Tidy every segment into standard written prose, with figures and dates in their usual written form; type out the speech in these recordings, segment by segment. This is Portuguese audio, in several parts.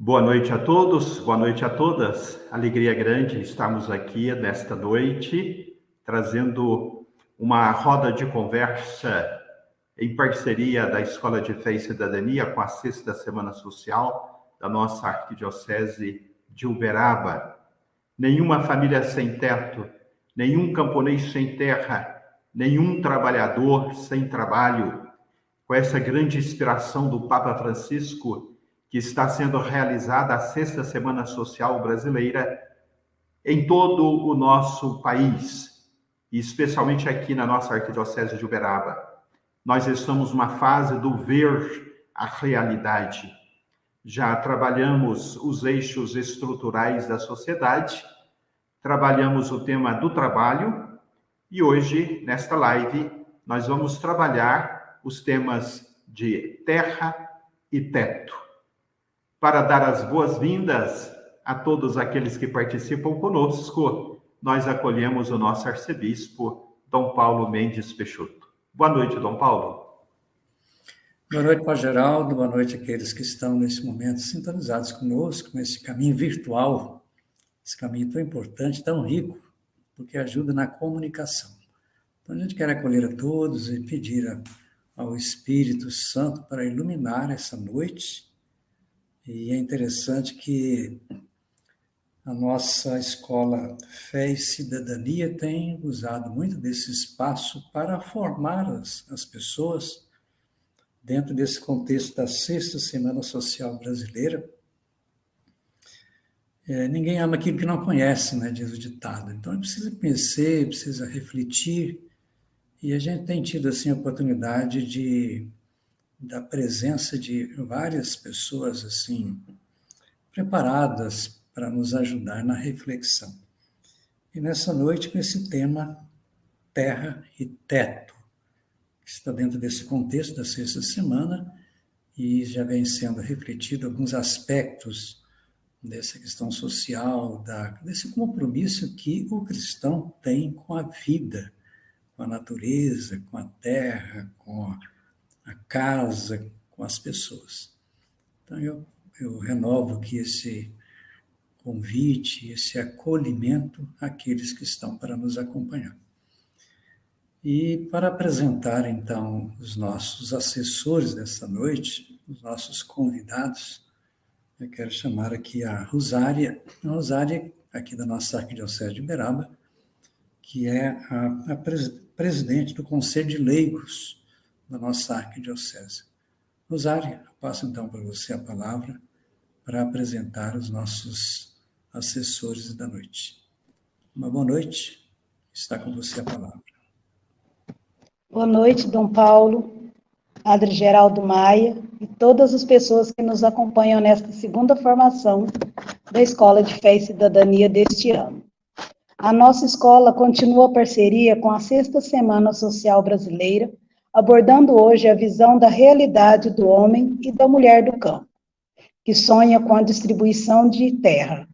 Boa noite a todos, boa noite a todas. Alegria grande estarmos aqui nesta noite, trazendo uma roda de conversa em parceria da Escola de Fé e Cidadania com a 6ª Semana Social da nossa Arquidiocese de Uberaba. Nenhuma família sem teto, nenhum camponês sem terra, nenhum trabalhador sem trabalho. Com essa grande inspiração do Papa Francisco, que está sendo realizada a 6ª Semana Social Brasileira em todo o nosso país, e especialmente aqui na nossa Arquidiocese de Uberaba. Nós estamos numa fase do ver a realidade. Já trabalhamos os eixos estruturais da sociedade, trabalhamos o tema do trabalho, e hoje, nesta live, nós vamos trabalhar os temas de terra e teto. Para dar as boas-vindas a todos aqueles que participam conosco, nós acolhemos o nosso arcebispo, Dom Paulo Mendes Peixoto. Boa noite, Dom Paulo. Boa noite, Padre Geraldo. Boa noite àqueles que estão nesse momento sintonizados conosco, nesse caminho virtual, esse caminho tão importante, tão rico, porque ajuda na comunicação. Então, a gente quer acolher a todos e pedir ao Espírito Santo para iluminar essa noite. E é interessante que a nossa escola Fé e Cidadania tem usado muito desse espaço para formar as pessoas dentro desse contexto da 6ª Semana Social Brasileira. Ninguém ama aquilo que não conhece, né, diz o ditado. Então, precisa conhecer, precisa refletir, e a gente tem tido assim, a oportunidade da presença de várias pessoas assim preparadas para nos ajudar na reflexão. E nessa noite, com esse tema, terra e teto, que está dentro desse contexto da 6ª semana, e já vem sendo refletido alguns aspectos dessa questão social, desse compromisso que o cristão tem com a vida, com a natureza, com a terra, com a casa, com as pessoas. Então, eu renovo aqui esse convite, esse acolhimento àqueles que estão para nos acompanhar. E para apresentar, então, os nossos assessores dessa noite, os nossos convidados, eu quero chamar aqui a Rosária, aqui da nossa Arquidiocese de Uberaba, que é a presidente do Conselho de Leigos da nossa Arquidiocese. Rosária, eu passo então para você a palavra para apresentar os nossos assessores da noite. Uma boa noite, está com você a palavra. Boa noite, Dom Paulo, Padre Geraldo Maia e todas as pessoas que nos acompanham nesta 2ª formação da Escola de Fé e Cidadania deste ano. A nossa escola continua a parceria com a 6ª Semana Social Brasileira, abordando hoje a visão da realidade do homem e da mulher do campo, que sonha com a distribuição de terra,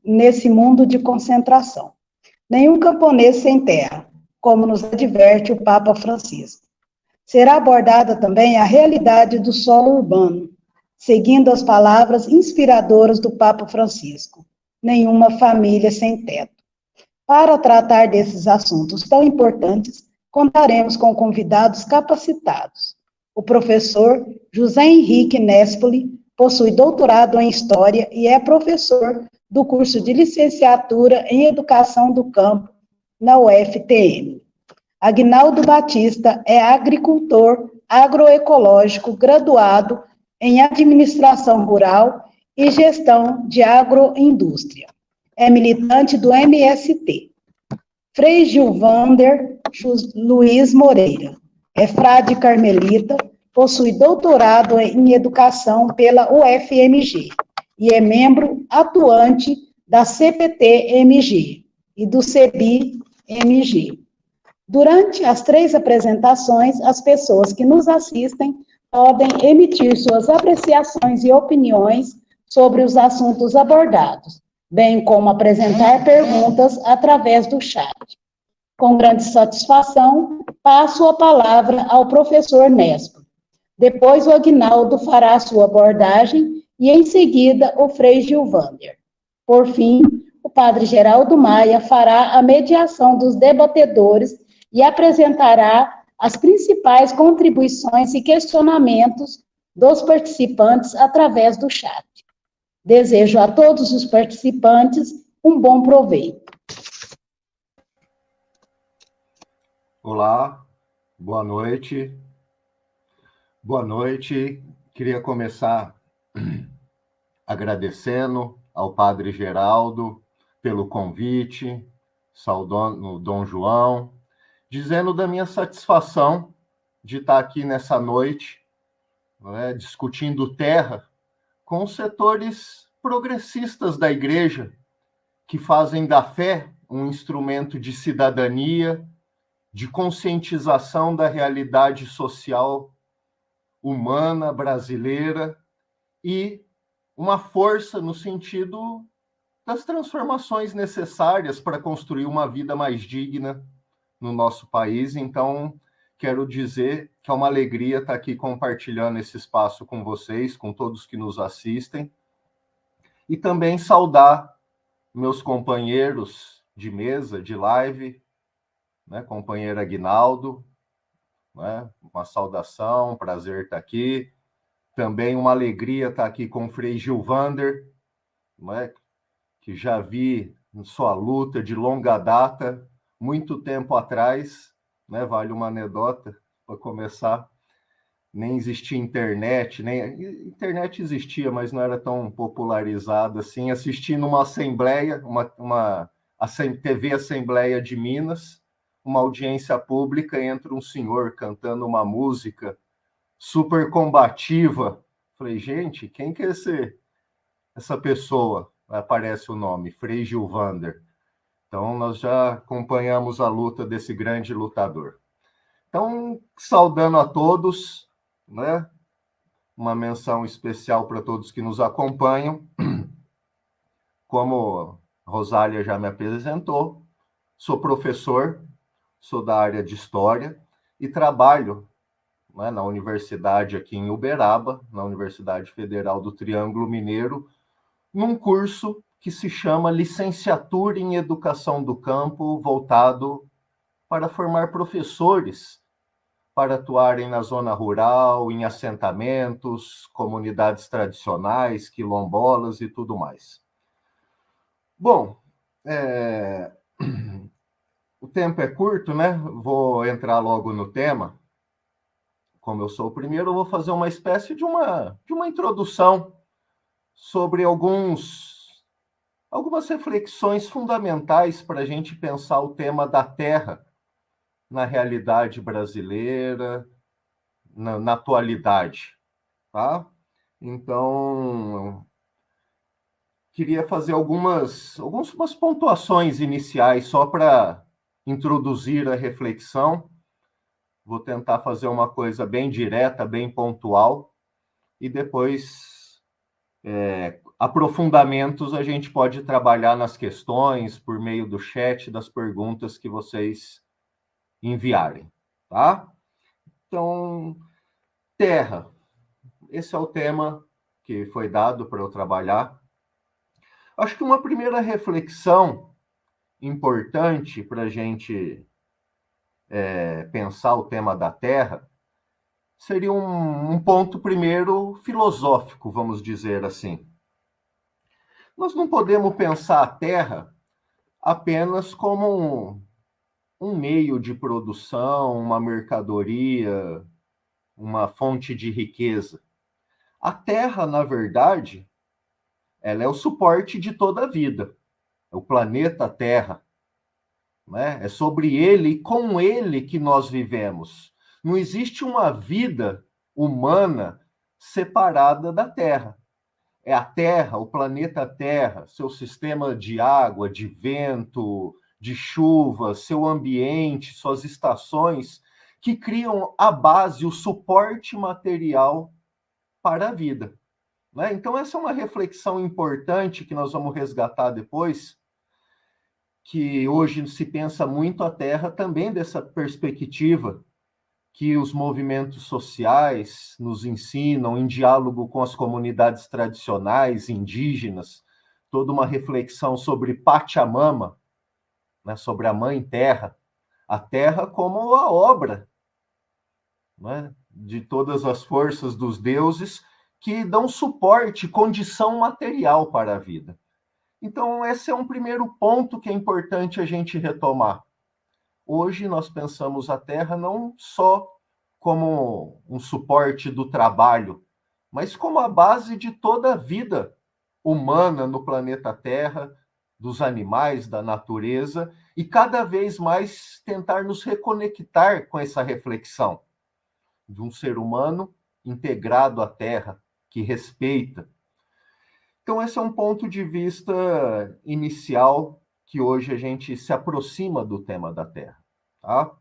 nesse mundo de concentração. Nenhum camponês sem terra, como nos adverte o Papa Francisco. Será abordada também a realidade do solo urbano, seguindo as palavras inspiradoras do Papa Francisco: nenhuma família sem teto. Para tratar desses assuntos tão importantes, contaremos com convidados capacitados. O professor José Henrique Nespoli possui doutorado em História e é professor do curso de Licenciatura em Educação do Campo na UFTM. Aguinaldo Batista é agricultor agroecológico graduado em Administração Rural e Gestão de Agroindústria. É militante do MST. Frei Gilvander Luiz Moreira é frade carmelita, possui doutorado em Educação pela UFMG e é membro atuante da CPT-MG e do CEBI-MG. Durante as 3 apresentações, as pessoas que nos assistem podem emitir suas apreciações e opiniões sobre os assuntos abordados, bem como apresentar perguntas através do chat. Com grande satisfação, passo a palavra ao professor Nespo. Depois o Aguinaldo fará a sua abordagem e, em seguida, o Frei Gilvander. Por fim, o Padre Geraldo Maia fará a mediação dos debatedores e apresentará as principais contribuições e questionamentos dos participantes através do chat. Desejo a todos os participantes um bom proveito. Olá, boa noite. Boa noite. Queria começar agradecendo ao Padre Geraldo pelo convite, saudando o Dom João, dizendo da minha satisfação de estar aqui nessa noite, né, discutindo terra com os setores progressistas da Igreja, que fazem da fé um instrumento de cidadania, de conscientização da realidade social humana brasileira e uma força no sentido das transformações necessárias para construir uma vida mais digna no nosso país. Então, quero dizer que é uma alegria estar aqui compartilhando esse espaço com vocês, com todos que nos assistem, e também saudar meus companheiros de mesa, de live, né, companheiro Aguinaldo, né, uma saudação, um prazer estar aqui. Também uma alegria estar aqui com o Frei Gilvander, né, que já vi em sua luta de longa data, muito tempo atrás, né, vale uma anedota para começar, nem existia internet, internet existia, mas não era tão popularizada assim, assisti numa assembleia, uma TV Assembleia de Minas, uma audiência pública, entra um senhor cantando uma música super combativa. Falei, gente, quem que é essa pessoa? Aparece o nome, Frei Gilvander. Então, nós já acompanhamos a luta desse grande lutador. Então, saudando a todos, né? Uma menção especial para todos que nos acompanham. Como a Rosália já me apresentou, sou professor, sou da área de História e trabalho, né, na universidade aqui em Uberaba, na Universidade Federal do Triângulo Mineiro, num curso que se chama Licenciatura em Educação do Campo, voltado para formar professores para atuarem na zona rural, em assentamentos, comunidades tradicionais, quilombolas e tudo mais. Bom, o tempo é curto, né? Vou entrar logo no tema. Como eu sou o primeiro, eu vou fazer uma espécie de uma introdução sobre algumas reflexões fundamentais para a gente pensar o tema da terra na realidade brasileira, na atualidade, tá? Então, queria fazer algumas pontuações iniciais só para introduzir a reflexão. Vou tentar fazer uma coisa bem direta, bem pontual, e depois aprofundamentos a gente pode trabalhar nas questões por meio do chat, das perguntas que vocês enviarem, tá? Então, terra. Esse é o tema que foi dado para eu trabalhar. Acho que uma primeira reflexão importante para a gente pensar o tema da terra seria um ponto primeiro filosófico, vamos dizer assim. Nós não podemos pensar a terra apenas como um meio de produção, uma mercadoria, uma fonte de riqueza. A terra, na verdade, ela é o suporte de toda a vida. É o planeta Terra, né? É sobre ele e com ele que nós vivemos. Não existe uma vida humana separada da Terra. É a Terra, o planeta Terra, seu sistema de água, de vento, de chuva, seu ambiente, suas estações, que criam a base, o suporte material para a vida, né? Então, essa é uma reflexão importante que nós vamos resgatar depois, que hoje se pensa muito a Terra também dessa perspectiva que os movimentos sociais nos ensinam, em diálogo com as comunidades tradicionais, indígenas, toda uma reflexão sobre Pachamama, né, sobre a Mãe Terra, a Terra como a obra, né, de todas as forças dos deuses que dão suporte, condição material para a vida. Então, esse é um primeiro ponto que é importante a gente retomar. Hoje nós pensamos a Terra não só como um suporte do trabalho, mas como a base de toda a vida humana no planeta Terra, dos animais, da natureza, e cada vez mais tentar nos reconectar com essa reflexão de um ser humano integrado à Terra, que respeita. Então, esse é um ponto de vista inicial que hoje a gente se aproxima do tema da Terra, tá?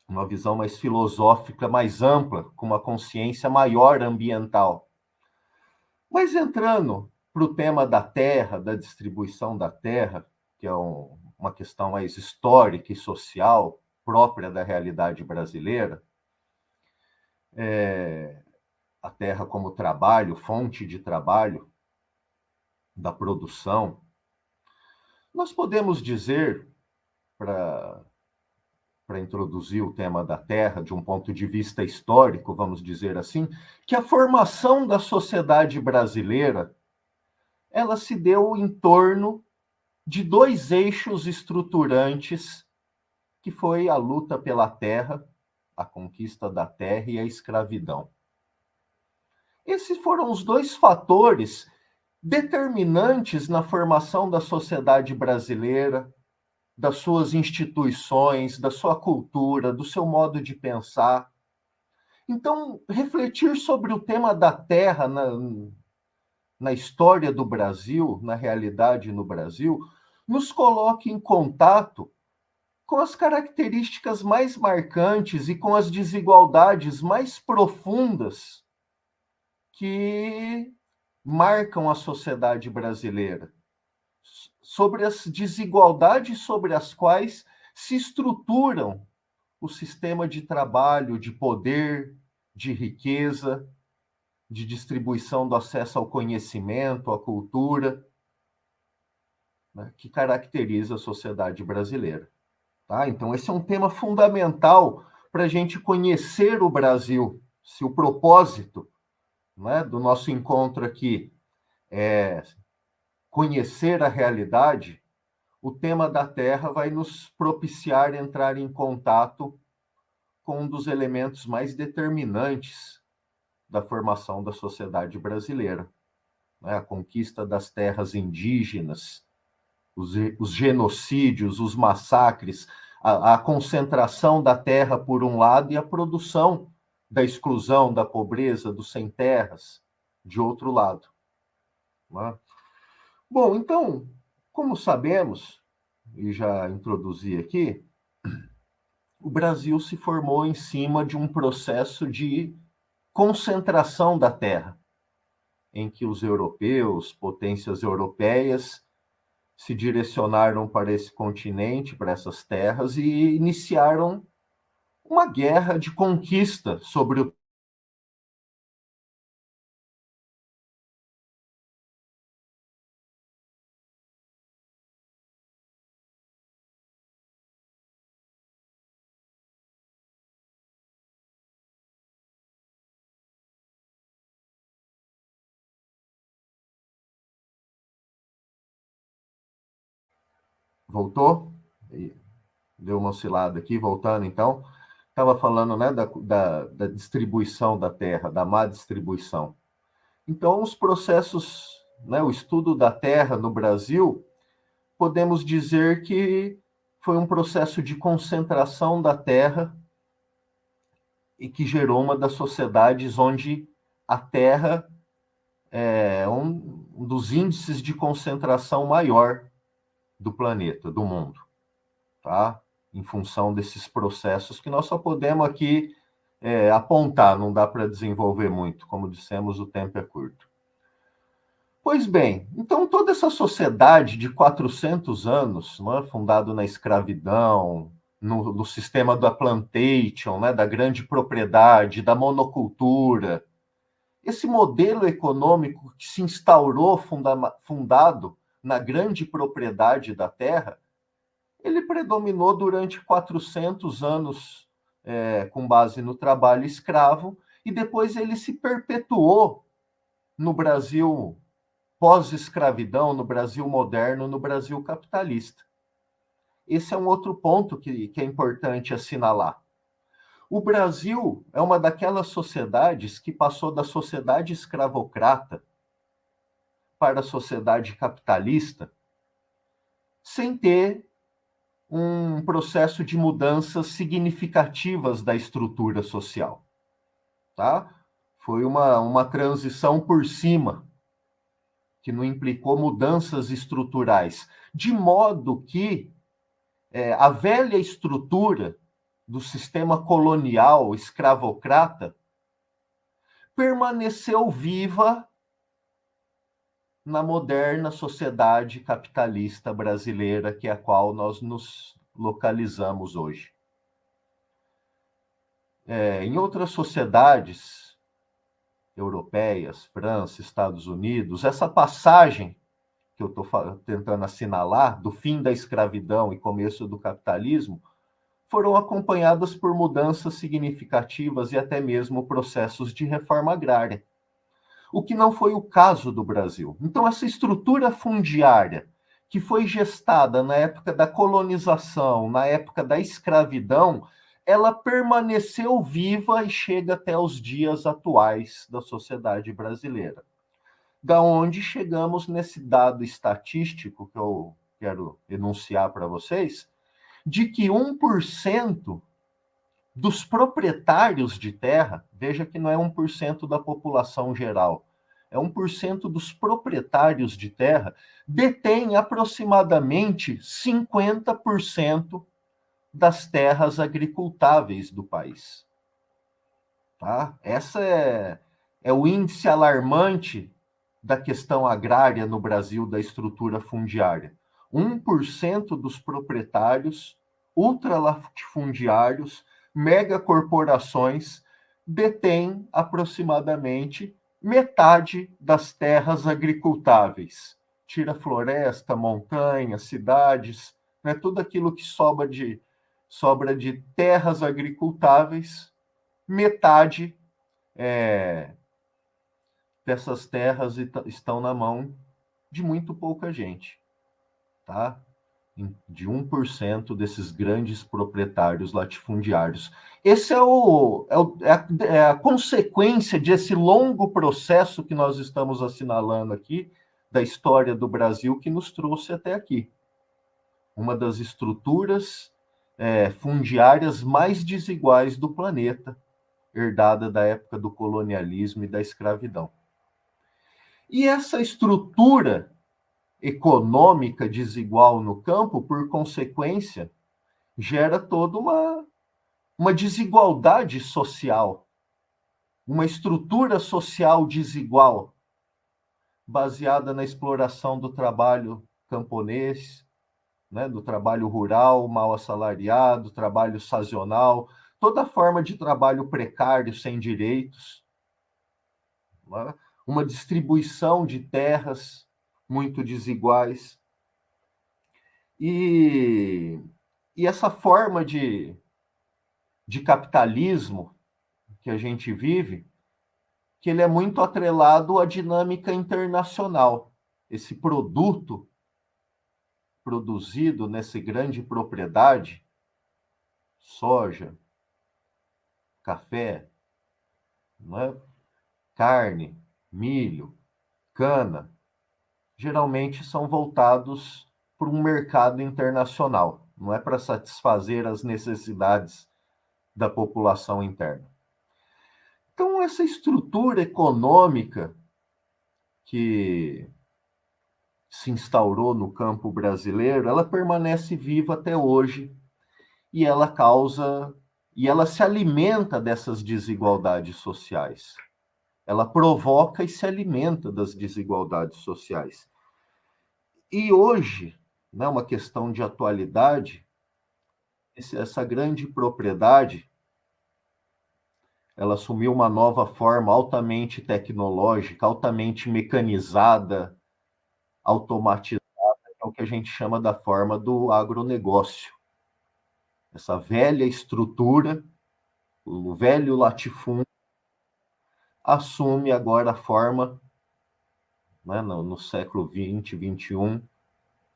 Uma visão mais filosófica, mais ampla, com uma consciência maior ambiental. Mas entrando para o tema da Terra, da distribuição da Terra, que é uma questão mais histórica e social, própria da realidade brasileira, a Terra como trabalho, fonte de trabalho, da produção, nós podemos dizer, para introduzir o tema da Terra de um ponto de vista histórico, vamos dizer assim, que a formação da sociedade brasileira, ela se deu em torno de dois eixos estruturantes, que foi a luta pela terra, a conquista da terra e a escravidão. Esses foram os dois fatores determinantes na formação da sociedade brasileira, das suas instituições, da sua cultura, do seu modo de pensar. Então, refletir sobre o tema da terra na história do Brasil, na realidade no Brasil, nos coloca em contato com as características mais marcantes e com as desigualdades mais profundas que marcam a sociedade brasileira, sobre as desigualdades sobre as quais se estruturam o sistema de trabalho, de poder, de riqueza, de distribuição do acesso ao conhecimento, à cultura, né, que caracteriza a sociedade brasileira. Tá? Então, esse é um tema fundamental para a gente conhecer o Brasil. Se o propósito, né, do nosso encontro aqui é conhecer a realidade, o tema da Terra vai nos propiciar entrar em contato com um dos elementos mais determinantes da formação da sociedade brasileira, né? A conquista das terras indígenas, os genocídios, os massacres, a concentração da terra por um lado e a produção da exclusão, da pobreza, dos sem terras, de outro lado. Né? Bom, então, como sabemos, e já introduzi aqui, o Brasil se formou em cima de um processo de concentração da terra, em que os europeus, potências europeias, se direcionaram para esse continente, para essas terras, e iniciaram uma guerra de conquista sobre o Voltou? Deu uma oscilada aqui, voltando então. Estava falando, né, da distribuição da terra, da má distribuição. Então, os processos, né, o estudo da terra no Brasil, podemos dizer que foi um processo de concentração da terra e que gerou uma das sociedades onde a terra é um dos índices de concentração maior do planeta, do mundo, tá? Em função desses processos que nós só podemos aqui apontar, não dá para desenvolver muito, como dissemos, o tempo é curto. Pois bem, então toda essa sociedade de 400 anos, né, fundada na escravidão, no sistema da plantation, né, da grande propriedade, da monocultura. Esse modelo econômico que se instaurou fundado na grande propriedade da terra, ele predominou durante 400 anos com base no trabalho escravo, e depois ele se perpetuou no Brasil pós-escravidão, no Brasil moderno, no Brasil capitalista. Esse é um outro ponto que é importante assinalar. O Brasil é uma daquelas sociedades que passou da sociedade escravocrata para a sociedade capitalista sem ter um processo de mudanças significativas da estrutura social. Tá? Foi uma transição por cima, que não implicou mudanças estruturais, de modo que a velha estrutura do sistema colonial escravocrata permaneceu viva na moderna sociedade capitalista brasileira, que é a qual nós nos localizamos hoje. Em outras sociedades europeias, França, Estados Unidos, essa passagem que eu estou tentando assinalar, do fim da escravidão e começo do capitalismo, foram acompanhadas por mudanças significativas e até mesmo processos de reforma agrária, o que não foi o caso do Brasil. Então, essa estrutura fundiária, que foi gestada na época da colonização, na época da escravidão, ela permaneceu viva e chega até os dias atuais da sociedade brasileira. Da onde chegamos nesse dado estatístico que eu quero enunciar para vocês, de que 1% dos proprietários de terra, veja que não é 1% da população geral, é 1% dos proprietários de terra, detém aproximadamente 50% das terras agricultáveis do país. Tá? Essa é o índice alarmante da questão agrária no Brasil, da estrutura fundiária. 1% dos proprietários, ultralatifúndiários, megacorporações, detêm aproximadamente metade das terras agricultáveis. Tira floresta, montanha, cidades, né, tudo aquilo que sobra de terras agricultáveis, metade dessas terras estão na mão de muito pouca gente, tá? De 1% desses grandes proprietários latifundiários. Esse é a consequência desse longo processo que nós estamos assinalando aqui, da história do Brasil, que nos trouxe até aqui. Uma das estruturas fundiárias mais desiguais do planeta, herdada da época do colonialismo e da escravidão. E essa estrutura econômica desigual no campo, por consequência, gera toda uma desigualdade social, uma estrutura social desigual, baseada na exploração do trabalho camponês, né, do trabalho rural, mal assalariado, trabalho sazonal, toda forma de trabalho precário, sem direitos, né? Uma distribuição de terras muito desiguais. E essa forma de capitalismo que a gente vive, que ele é muito atrelado à dinâmica internacional. Esse produto produzido nessa grande propriedade, soja, café, né? Carne, milho, cana, geralmente são voltados para um mercado internacional, não é para satisfazer as necessidades da população interna. Então, essa estrutura econômica que se instaurou no campo brasileiro, ela permanece viva até hoje e ela se alimenta dessas desigualdades sociais. Ela provoca e se alimenta das desigualdades sociais. E hoje, né, uma questão de atualidade, essa grande propriedade, ela assumiu uma nova forma altamente tecnológica, altamente mecanizada, automatizada, que é o que a gente chama da forma do agronegócio. Essa velha estrutura, o velho latifúndio, assume agora a forma, né, no século XX, XXI,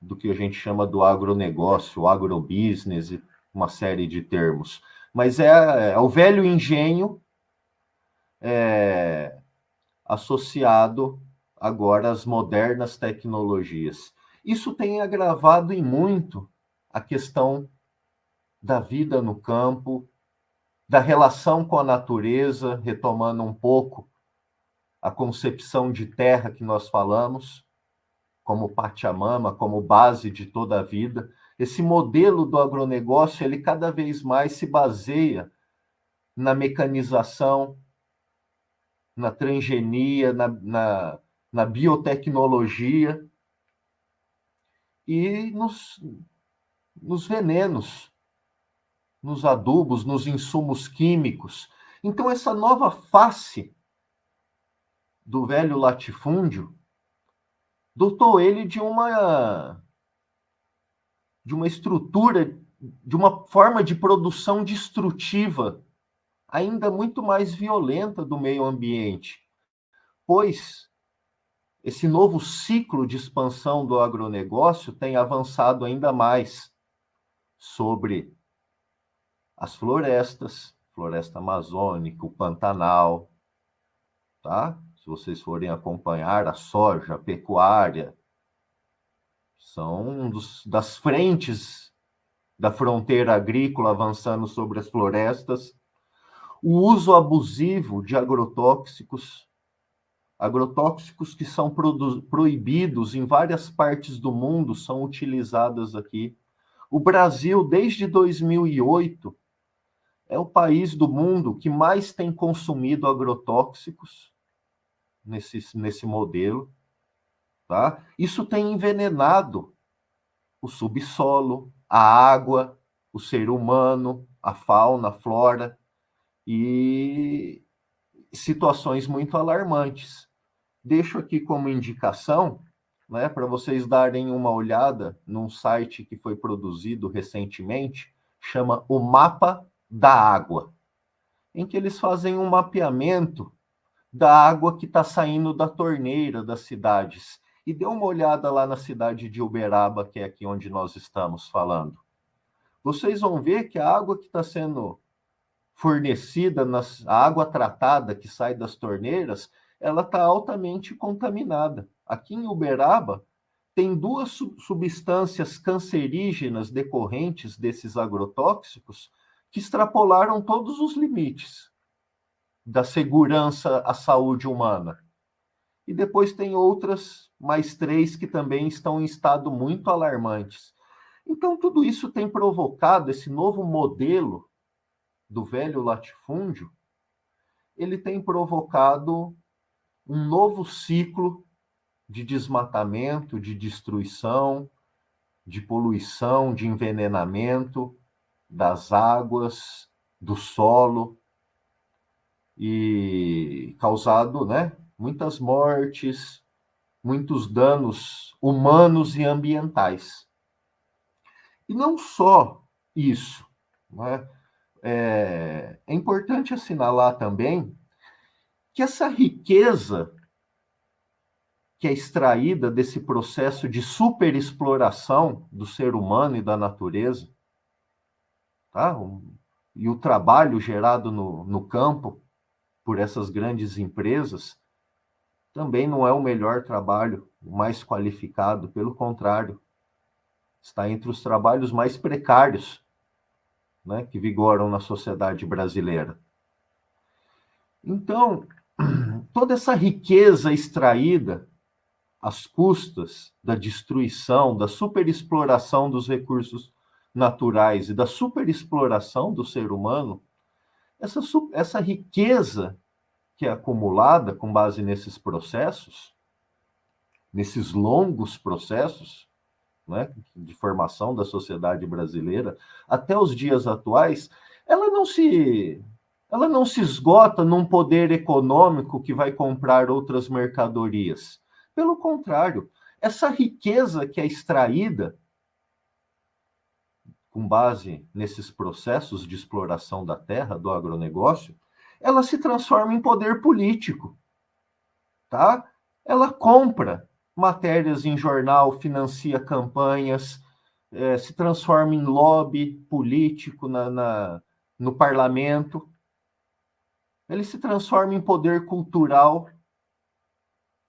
do que a gente chama do agronegócio, o agrobusiness, uma série de termos. Mas é o velho engenho associado agora às modernas tecnologias. Isso tem agravado em muito a questão da vida no campo, da relação com a natureza, retomando um pouco a concepção de terra que nós falamos, como Pachamama, como base de toda a vida. Esse modelo do agronegócio, ele cada vez mais se baseia na mecanização, na transgenia, na biotecnologia e nos venenos, nos adubos, nos insumos químicos. Então, essa nova face do velho latifúndio dotou ele de uma estrutura, de uma forma de produção destrutiva, ainda muito mais violenta do meio ambiente, pois esse novo ciclo de expansão do agronegócio tem avançado ainda mais sobre as florestas, floresta amazônica, o Pantanal, tá? Se vocês forem acompanhar a soja, a pecuária, são das frentes da fronteira agrícola avançando sobre as florestas. O uso abusivo de agrotóxicos que são proibidos em várias partes do mundo, são utilizados aqui. O Brasil, desde 2008, é o país do mundo que mais tem consumido agrotóxicos nesse modelo. Tá? Isso tem envenenado o subsolo, a água, o ser humano, a fauna, a flora, e situações muito alarmantes. Deixo aqui como indicação, né, para vocês darem uma olhada num site que foi produzido recentemente, chama O Mapa da Água, em que eles fazem um mapeamento da água que está saindo da torneira das cidades. E dê uma olhada lá na cidade de Uberaba, que é aqui onde nós estamos falando. Vocês vão ver que a água que está sendo fornecida, a água tratada que sai das torneiras, ela está altamente contaminada. Aqui em Uberaba, tem duas substâncias cancerígenas decorrentes desses agrotóxicos que extrapolaram todos os limites da segurança à saúde humana. E depois tem outras, mais 3, que também estão em estado muito alarmantes. Então, tudo isso tem provocado esse novo modelo do velho latifúndio, ele tem provocado um novo ciclo de desmatamento, de destruição, de poluição, de envenenamento das águas, do solo, e causado, né, muitas mortes, muitos danos humanos e ambientais. E não só isso, né? É importante assinalar também que essa riqueza que é extraída desse processo de superexploração do ser humano e da natureza, tá? E o trabalho gerado no campo por essas grandes empresas, também não é o melhor trabalho, o mais qualificado, pelo contrário, está entre os trabalhos mais precários, né, que vigoram na sociedade brasileira. Então, toda essa riqueza extraída às custas da destruição, da superexploração dos recursos naturais e da superexploração do ser humano, essa riqueza que é acumulada com base nesses processos, nesses longos processos, né, de formação da sociedade brasileira, até os dias atuais, ela não se esgota num poder econômico que vai comprar outras mercadorias. Pelo contrário, essa riqueza que é extraída com base nesses processos de exploração da terra, do agronegócio, ela se transforma em poder político, tá? Ela compra matérias em jornal, financia campanhas, se transforma em lobby político no parlamento. Ele se transforma em poder cultural,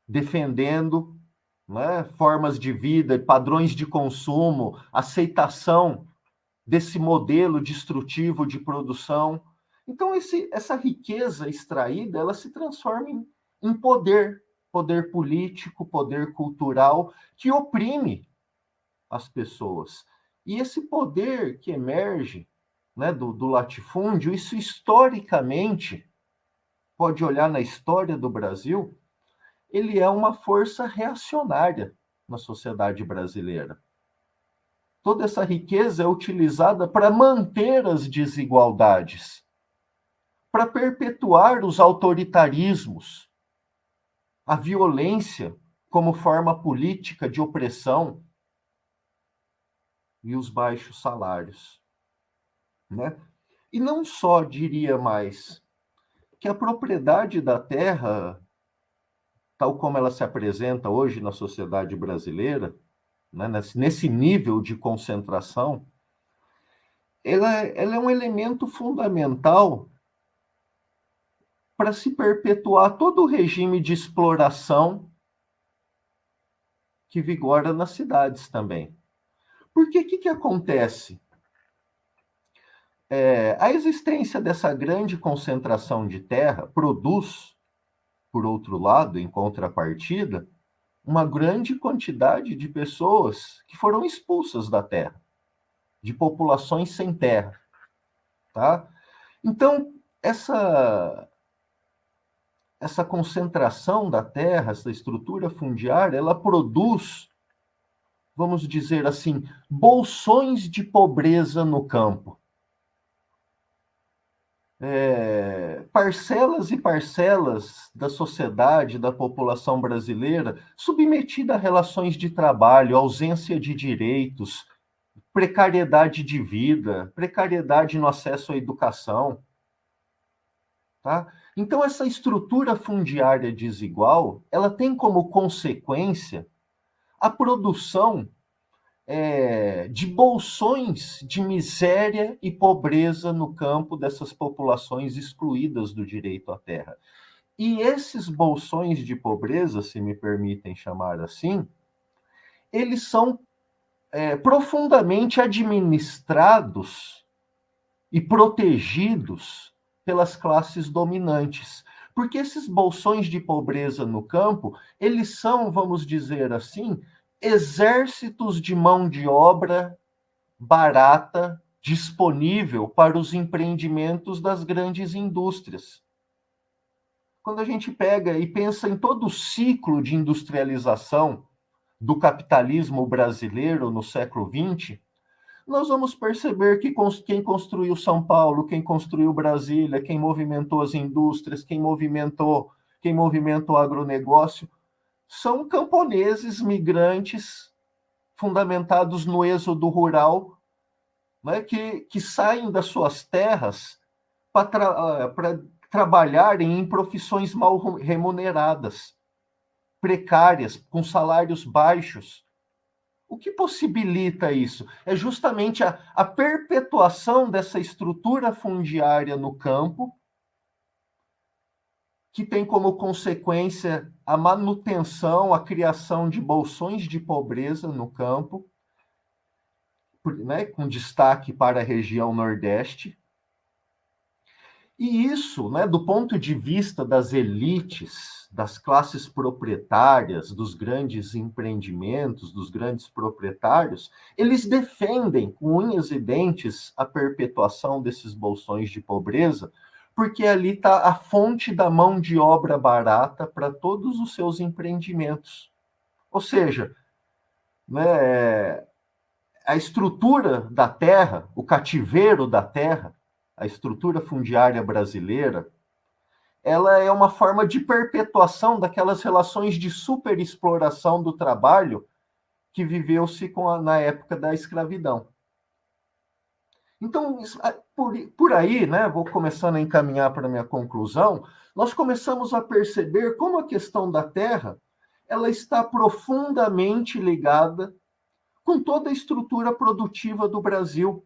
defendendo, né, formas de vida, padrões de consumo, aceitação desse modelo destrutivo de produção. Então, essa riqueza extraída, ela se transforma em poder político, poder cultural, que oprime as pessoas. E esse poder que emerge, né, do latifúndio, isso historicamente, pode olhar na história do Brasil, ele é uma força reacionária na sociedade brasileira. Toda essa riqueza é utilizada para manter as desigualdades, para perpetuar os autoritarismos, a violência como forma política de opressão e os baixos salários, né? E não só, diria mais, que a propriedade da terra, tal como ela se apresenta hoje na sociedade brasileira, né, nesse nível de concentração, ela é um elemento fundamental para se perpetuar todo o regime de exploração que vigora nas cidades também. Porque o que acontece? A existência dessa grande concentração de terra produz, por outro lado, em contrapartida, uma grande quantidade de pessoas que foram expulsas da terra, de populações sem terra, tá? Então, essa concentração da terra, essa estrutura fundiária, ela produz, vamos dizer assim, bolsões de pobreza no campo. Parcelas e parcelas da sociedade, da população brasileira, submetida a relações de trabalho, ausência de direitos, precariedade de vida, precariedade no acesso à educação. Tá? Então, essa estrutura fundiária desigual, ela tem como consequência a produção de bolsões de miséria e pobreza no campo dessas populações excluídas do direito à terra. E esses bolsões de pobreza, se me permitem chamar assim, eles são profundamente administrados e protegidos pelas classes dominantes. Porque esses bolsões de pobreza no campo, eles são, vamos dizer assim, exércitos de mão de obra barata disponível para os empreendimentos das grandes indústrias. Quando a gente pega e pensa em todo o ciclo de industrialização do capitalismo brasileiro no século XX, nós vamos perceber que quem construiu São Paulo, quem construiu Brasília, quem movimentou as indústrias, quem movimentou o agronegócio, são camponeses, migrantes, fundamentados no êxodo rural, né, que saem das suas terras para trabalharem em profissões mal remuneradas, precárias, com salários baixos. O que possibilita isso? É justamente a perpetuação dessa estrutura fundiária no campo, que tem como consequência a manutenção, a criação de bolsões de pobreza no campo, né, com destaque para a região Nordeste. E isso, né, do ponto de vista das elites, das classes proprietárias, dos grandes empreendimentos, dos grandes proprietários, eles defendem com unhas e dentes a perpetuação desses bolsões de pobreza, porque ali está a fonte da mão de obra barata para todos os seus empreendimentos. Ou seja, né, a estrutura da terra, o cativeiro da terra, a estrutura fundiária brasileira, ela é uma forma de perpetuação daquelas relações de superexploração do trabalho que viveu-se na época da escravidão. Então, por aí, né, vou começando a encaminhar para a minha conclusão, nós começamos a perceber como a questão da terra ela está profundamente ligada com toda a estrutura produtiva do Brasil,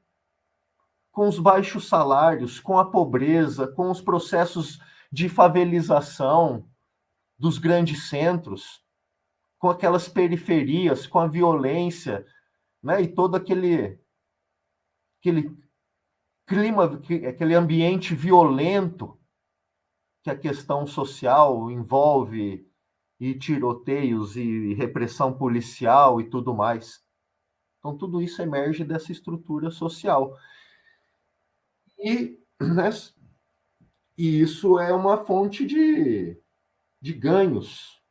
com os baixos salários, com a pobreza, com os processos de favelização dos grandes centros, com aquelas periferias, com a violência, né, e todo aquele clima, aquele ambiente violento que a questão social envolve, e tiroteios e repressão policial e tudo mais. Então, tudo isso emerge dessa estrutura social. E, né, e isso é uma fonte de ganhos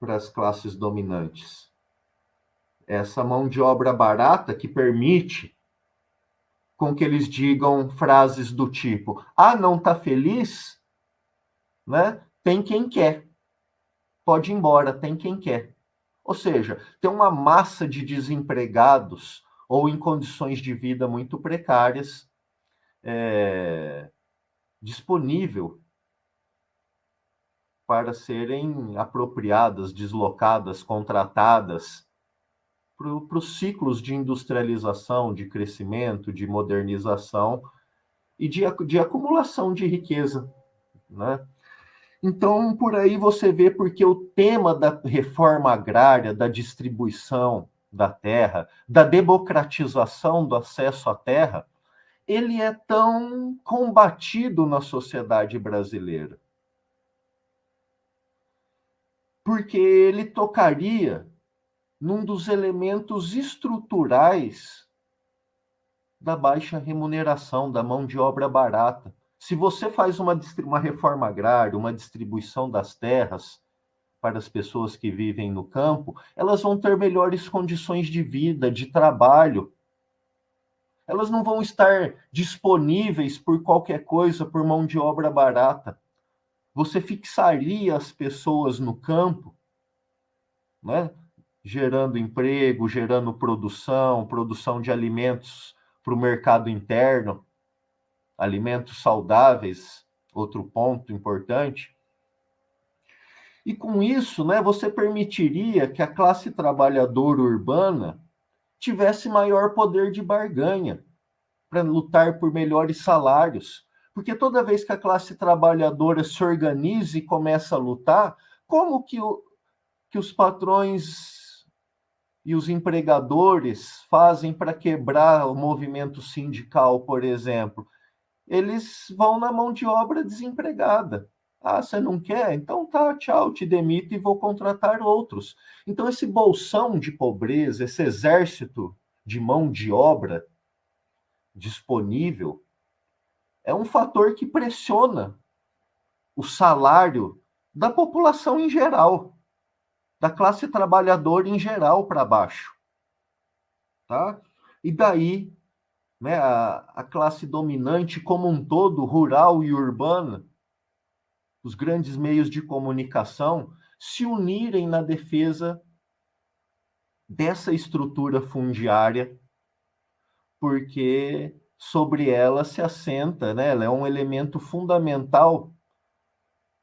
para as classes dominantes. Essa mão de obra barata que permite com que eles digam frases do tipo: ah, não está feliz? Né? Tem quem quer. Pode ir embora, tem quem quer. Ou seja, tem uma massa de desempregados ou em condições de vida muito precárias disponível para serem apropriadas, deslocadas, contratadas para os ciclos de industrialização, de crescimento, de modernização e de acumulação de riqueza, né? Então, por aí você vê porque o tema da reforma agrária, da distribuição da terra, da democratização do acesso à terra, ele é tão combatido na sociedade brasileira. Porque ele tocaria num dos elementos estruturais da baixa remuneração, da mão de obra barata. Se você faz uma reforma agrária, uma distribuição das terras para as pessoas que vivem no campo, elas vão ter melhores condições de vida, de trabalho. Elas não vão estar disponíveis por qualquer coisa, por mão de obra barata. Você fixaria as pessoas no campo, né? Gerando emprego, gerando produção de alimentos para o mercado interno, alimentos saudáveis, outro ponto importante. E com isso, né, você permitiria que a classe trabalhadora urbana tivesse maior poder de barganha para lutar por melhores salários. Porque toda vez que a classe trabalhadora se organiza e começa a lutar, como que os patrões e os empregadores fazem para quebrar o movimento sindical, por exemplo? Eles vão na mão de obra desempregada. Ah, você não quer? Então tá, tchau, te demito e vou contratar outros. Então esse bolsão de pobreza, esse exército de mão de obra disponível, é um fator que pressiona o salário da população em geral, da classe trabalhadora em geral para baixo. Tá? E daí, né, a classe dominante como um todo, rural e urbana, os grandes meios de comunicação, se unirem na defesa dessa estrutura fundiária, porque sobre ela se assenta, né, ela é um elemento fundamental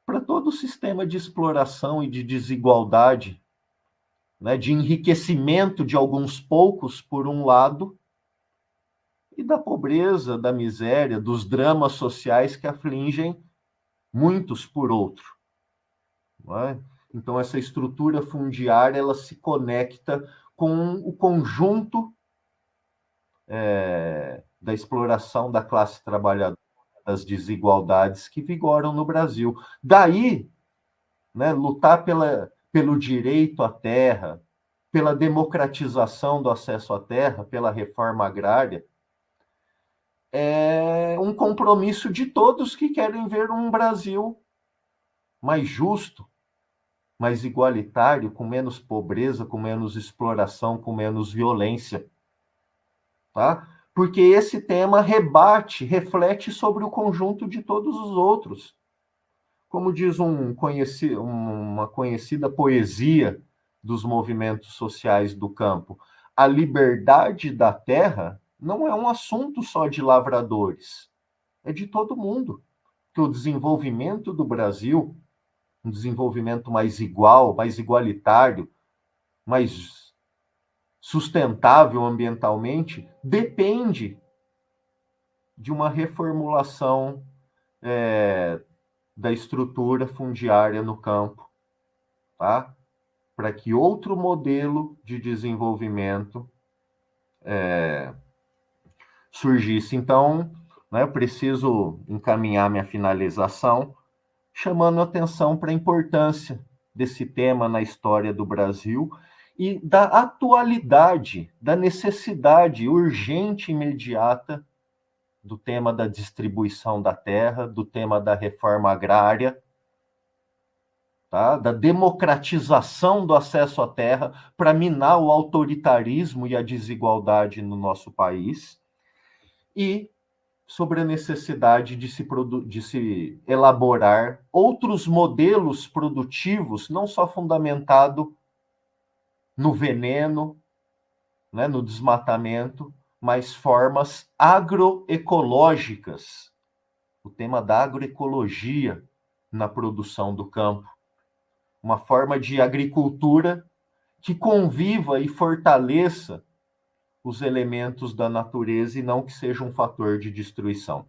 para todo o sistema de exploração e de desigualdade, né, de enriquecimento de alguns poucos, por um lado, e da pobreza, da miséria, dos dramas sociais que afligem muitos por outro. Não é? Então, essa estrutura fundiária ela se conecta com o conjunto da exploração da classe trabalhadora, das desigualdades que vigoram no Brasil. Daí, né, lutar pelo direito à terra, pela democratização do acesso à terra, pela reforma agrária, é um compromisso de todos que querem ver um Brasil mais justo, mais igualitário, com menos pobreza, com menos exploração, com menos violência. tá? Porque esse tema rebate, reflete sobre o conjunto de todos os outros. Como diz uma conhecida poesia dos movimentos sociais do campo, a liberdade da terra não é um assunto só de lavradores, é de todo mundo. Que o desenvolvimento do Brasil, um desenvolvimento mais igual, mais igualitário, mais sustentável ambientalmente, depende de uma reformulação da estrutura fundiária no campo, tá? Para que outro modelo de desenvolvimento surgisse. Então, né, eu preciso encaminhar minha finalização, chamando a atenção para a importância desse tema na história do Brasil e da atualidade, da necessidade urgente e imediata do tema da distribuição da terra, do tema da reforma agrária, tá? Da democratização do acesso à terra para minar o autoritarismo e a desigualdade no nosso país, e sobre a necessidade de se elaborar outros modelos produtivos, não só fundamentado no veneno, né, no desmatamento, mas formas agroecológicas. O tema da agroecologia na produção do campo. Uma forma de agricultura que conviva e fortaleça os elementos da natureza e não que seja um fator de destruição.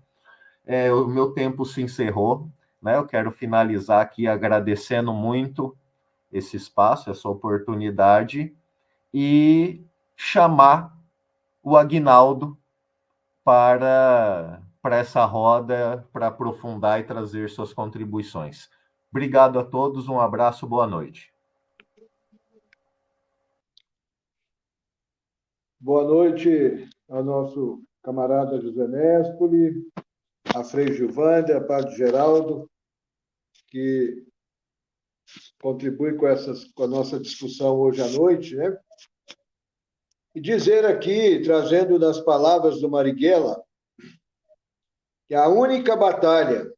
O meu tempo se encerrou, né? Eu quero finalizar aqui agradecendo muito esse espaço, essa oportunidade, e chamar o Aguinaldo para essa roda, para aprofundar e trazer suas contribuições. Obrigado a todos, um abraço, boa noite. Boa noite ao nosso camarada José Nespoli, a Frei Gilvânia, a Padre Geraldo, que contribui com a nossa discussão hoje à noite, né? E dizer aqui, trazendo das palavras do Marighella, que a única batalha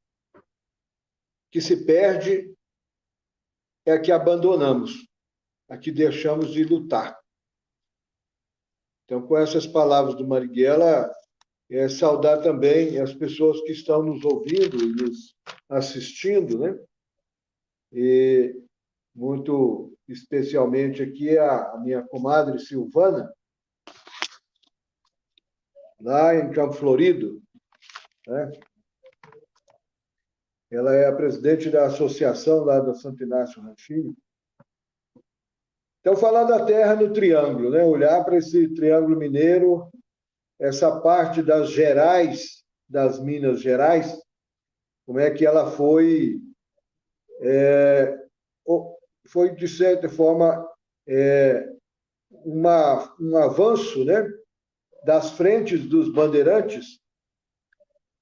que se perde é a que abandonamos, a que deixamos de lutar. Então, com essas palavras do Marighella, saudar também as pessoas que estão nos ouvindo e nos assistindo, né? E muito especialmente aqui a minha comadre Silvana, lá em Campo Florido, né? Ela é a presidente da associação lá do Santo Inácio Ranchinho. Então, falar da terra no Triângulo, né? Olhar para esse Triângulo Mineiro, essa parte das Gerais, das Minas Gerais, como é que ela foi, de certa forma, um avanço, né? Das frentes dos bandeirantes,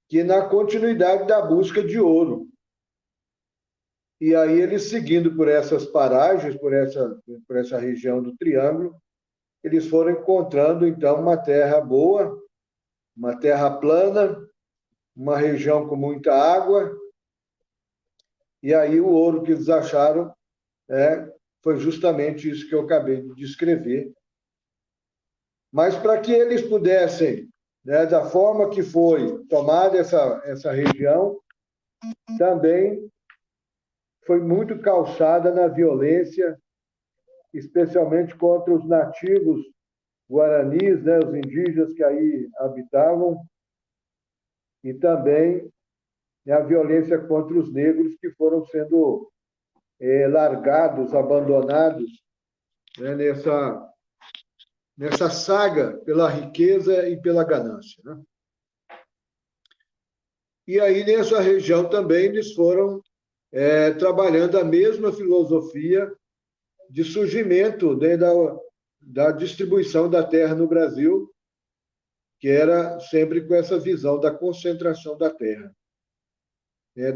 que na continuidade da busca de ouro. E aí eles, seguindo por essas paragens, por essa região do Triângulo, eles foram encontrando, então, uma terra boa, uma terra plana, uma região com muita água, e aí o ouro que eles acharam foi justamente isso que eu acabei de descrever. Mas para que eles pudessem, né, da forma que foi tomada essa região, também foi muito calçada na violência, especialmente contra os nativos guaranis, né, os indígenas que aí habitavam, e também a violência contra os negros que foram sendo largados, abandonados, né, nessa saga pela riqueza e pela ganância, né? E aí, nessa região também, eles foram trabalhando a mesma filosofia de surgimento, né, da distribuição da terra no Brasil, que era sempre com essa visão da concentração da terra,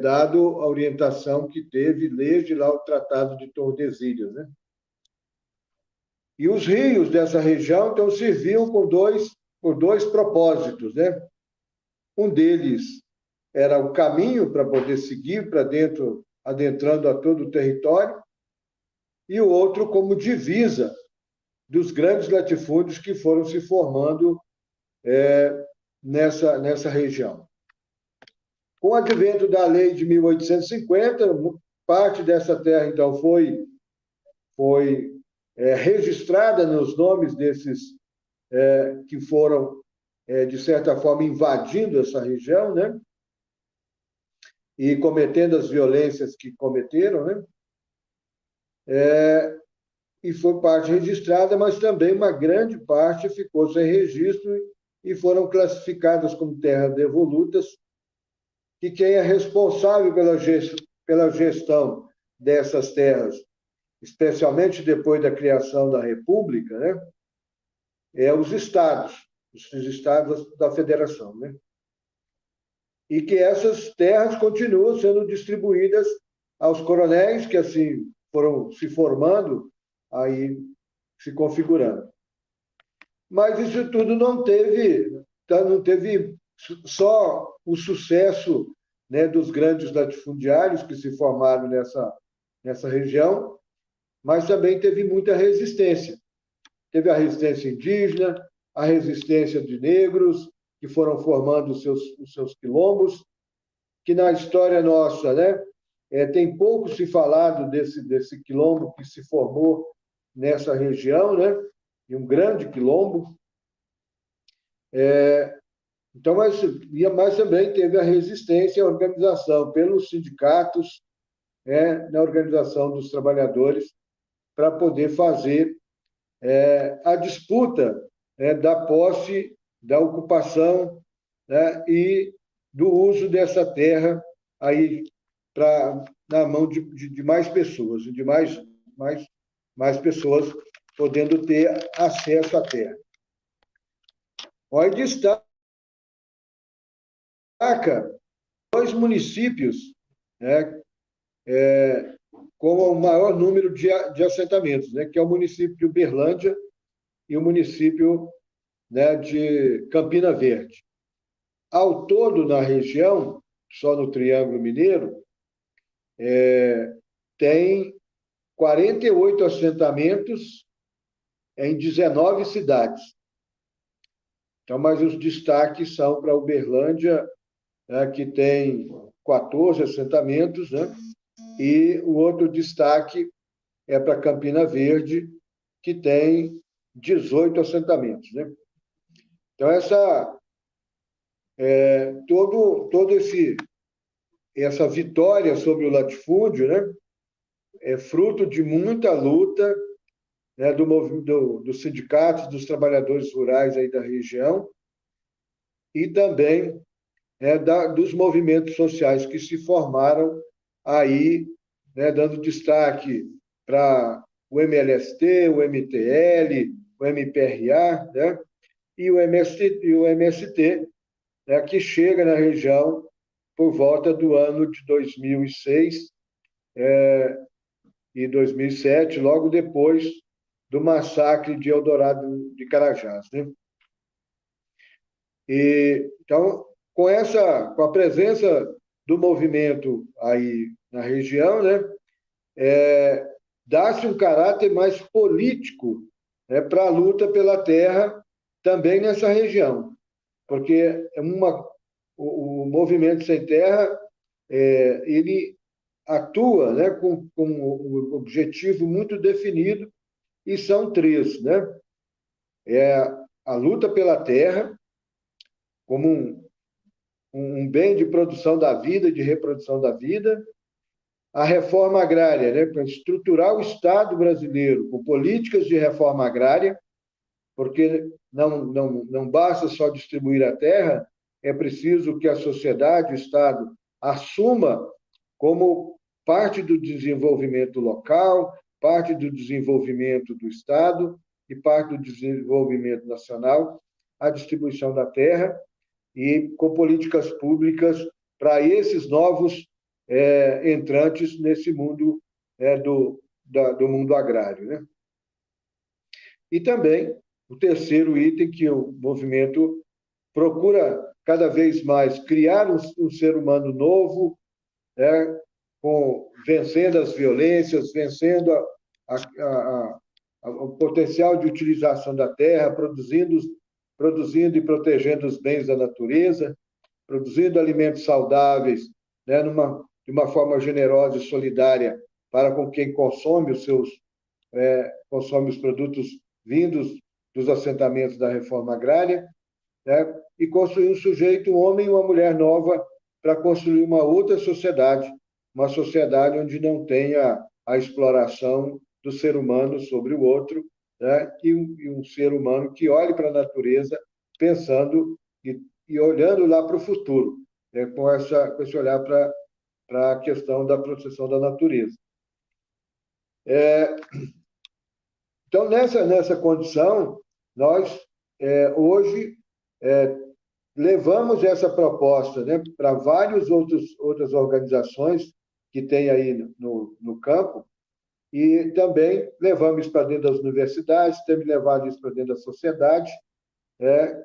dado a orientação que teve desde lá o Tratado de Tordesilhas, né? E os rios dessa região, então, serviam com dois por dois propósitos, né? Um deles era o caminho para poder seguir para dentro, adentrando a todo o território, e o outro como divisa dos grandes latifúndios que foram se formando nessa região. Com o advento da lei de 1850, parte dessa terra, então, foi registrada nos nomes desses que foram, de certa forma, invadindo essa região, né? E cometendo as violências que cometeram, né? E foi parte registrada, mas também uma grande parte ficou sem registro e foram classificadas como terras devolutas, e quem é responsável pela gestão dessas terras, especialmente depois da criação da República, né? Os estados da federação, né? E que essas terras continuam sendo distribuídas aos coronéis, que assim foram se formando, aí se configurando. Mas isso tudo não teve só o sucesso, né, dos grandes latifundiários que se formaram nessa região, mas também teve muita resistência. Teve a resistência indígena, a resistência de negros, que foram formando os seus quilombos, que na história nossa, né, tem pouco se falado desse quilombo que se formou nessa região, né, e um grande quilombo. Então, mas também teve a resistência à organização pelos sindicatos, na organização dos trabalhadores, para poder fazer a disputa da posse, da ocupação, né, e do uso dessa terra aí na mão de mais pessoas, de mais pessoas podendo ter acesso à terra. Olha, destaca dois municípios, né, com o maior número de assentamentos, né, que é o município de Uberlândia e o município, né, de Campina Verde. Ao todo, na região, só no Triângulo Mineiro, tem 48 assentamentos em 19 cidades. Então, mas os destaques são para Uberlândia, né, que tem 14 assentamentos, né? E o outro destaque é para Campina Verde, que tem 18 assentamentos, né? Então, essa vitória sobre o latifúndio, né, é fruto de muita luta, né, dos sindicatos, dos trabalhadores rurais aí da região, e também dos movimentos sociais que se formaram aí, né, dando destaque para o MLST, o MTL, o MPRA, né, e o MST, né, que chega na região por volta do ano de 2006 e 2007, logo depois do massacre de Eldorado de Carajás, né? Então, com a presença do movimento aí na região, né, dá-se um caráter mais político, né, para a luta pela terra também nessa região, porque o movimento sem terra ele atua, né, com um objetivo muito definido, e são três, né? A luta pela terra como um bem de produção da vida, de reprodução da vida, a reforma agrária, né, para estruturar o Estado brasileiro com políticas de reforma agrária, porque não basta só distribuir a terra, é preciso que a sociedade, o Estado, assuma como parte do desenvolvimento local, parte do desenvolvimento do Estado e parte do desenvolvimento nacional, a distribuição da terra, e com políticas públicas para esses novos entrantes nesse mundo do mundo agrário, né? E também o terceiro item que o movimento procura cada vez mais criar um ser humano novo, né, vencendo as violências, vencendo o potencial de utilização da terra, produzindo e protegendo os bens da natureza, produzindo alimentos saudáveis, né, de uma forma generosa e solidária para com quem consome consome os produtos vindos dos assentamentos da reforma agrária, né, e construir um sujeito, um homem e uma mulher nova para construir uma outra sociedade, uma sociedade onde não tenha a exploração do ser humano sobre o outro, né, e um ser humano que olhe para a natureza pensando e olhando lá para o futuro, né, com esse olhar para a questão da proteção da natureza. Então, nessa condição, nós, hoje, levamos essa proposta, né, para várias outras organizações que tem aí no campo, e também levamos isso para dentro das universidades, temos levado isso para dentro da sociedade,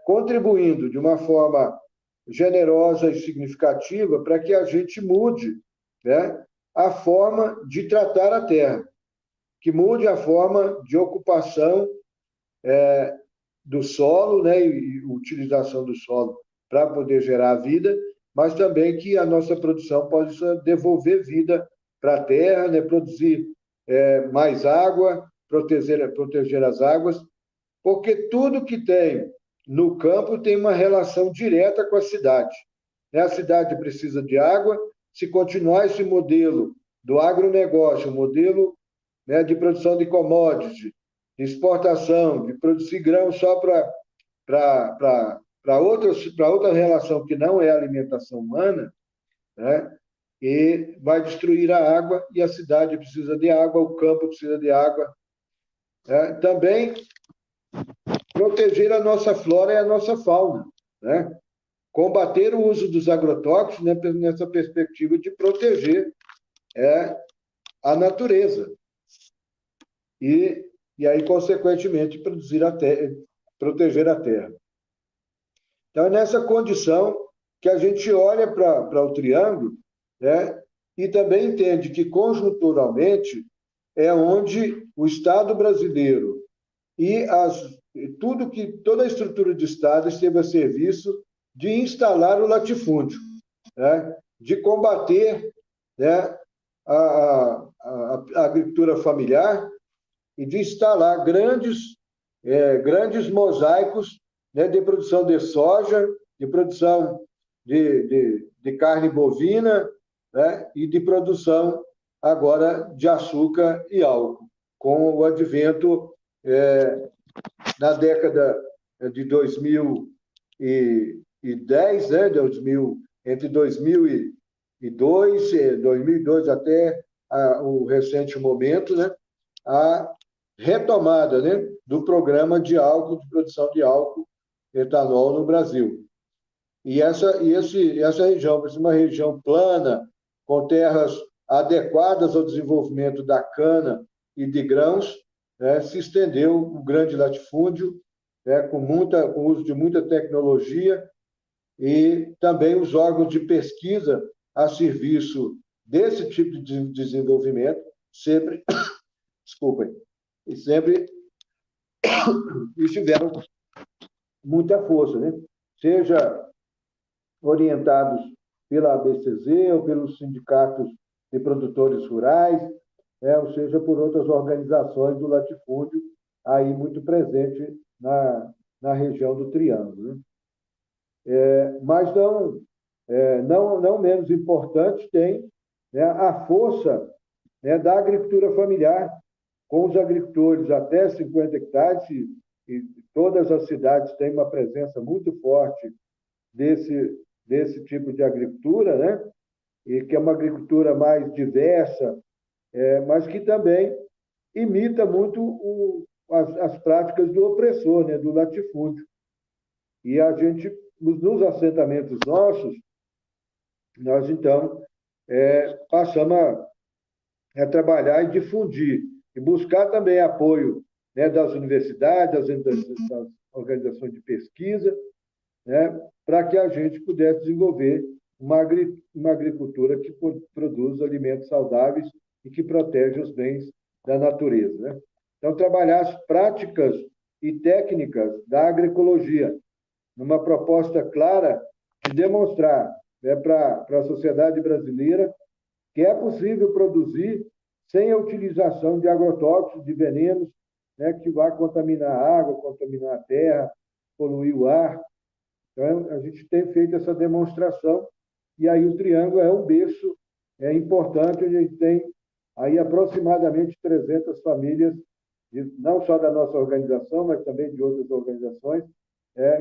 contribuindo de uma forma generosa e significativa para que a gente mude, né, a forma de tratar a terra, que mude a forma de ocupação do solo, né, e utilização do solo para poder gerar vida, mas também que a nossa produção possa devolver vida para a terra, né, produzir mais água, proteger as águas, porque tudo que tem no campo tem uma relação direta com a cidade. A cidade precisa de água. Se continuar esse modelo do agronegócio, o modelo, né, de produção de commodities, de exportação, de produzir grão só para outra relação que não é a alimentação humana, né, e vai destruir a água, e a cidade precisa de água, o campo precisa de água. Também proteger a nossa flora e a nossa fauna, né? Combater o uso dos agrotóxicos, né, nessa perspectiva de proteger a natureza. E aí, consequentemente, proteger a terra. Então, é nessa condição que a gente olha para o triângulo, né, e também entende que, conjunturalmente, é onde o Estado brasileiro e toda a estrutura de Estado esteve a serviço de instalar o latifúndio, né, de combater, né, a agricultura familiar e de instalar grandes mosaicos, né, de produção de soja, de produção de carne bovina, né, e de produção agora de açúcar e álcool, com o advento na década de 2010, né, entre 2002 até o recente momento, né, a retomada, né, do programa de produção de álcool, etanol no Brasil. E essa região, uma região plana, com terras adequadas ao desenvolvimento da cana e de grãos, né, se estendeu o grande latifúndio, né, com o uso de muita tecnologia, e também os órgãos de pesquisa a serviço desse tipo de desenvolvimento sempre, desculpem, sempre estiveram muita força, né? Seja orientados pela ABCZ ou pelos sindicatos de produtores rurais, ou seja, por outras organizações do latifúndio, aí muito presente na região do Triângulo, né? Mas não menos importante tem, né, a força, né, da agricultura familiar, com os agricultores até 50 hectares, e todas as cidades têm uma presença muito forte desse tipo de agricultura, né? E que é uma agricultura mais diversa, mas que também imita muito as práticas do opressor, né, do latifúndio. E a gente, nos assentamentos nossos, nós, então, passamos a trabalhar e difundir, e buscar também apoio né, das universidades, das organizações de pesquisa, né, para que a gente pudesse desenvolver uma agricultura que produz alimentos saudáveis e que protege os bens da natureza, né? Então, trabalhar as práticas e técnicas da agroecologia, numa proposta clara de demonstrar, né, para a sociedade brasileira que é possível produzir sem a utilização de agrotóxicos, de venenos, né, que vai contaminar a água, contaminar a terra, poluir o ar. Então, a gente tem feito essa demonstração, e aí o Triângulo é um berço importante, onde a gente tem aí aproximadamente 300 famílias, não só da nossa organização, mas também de outras organizações,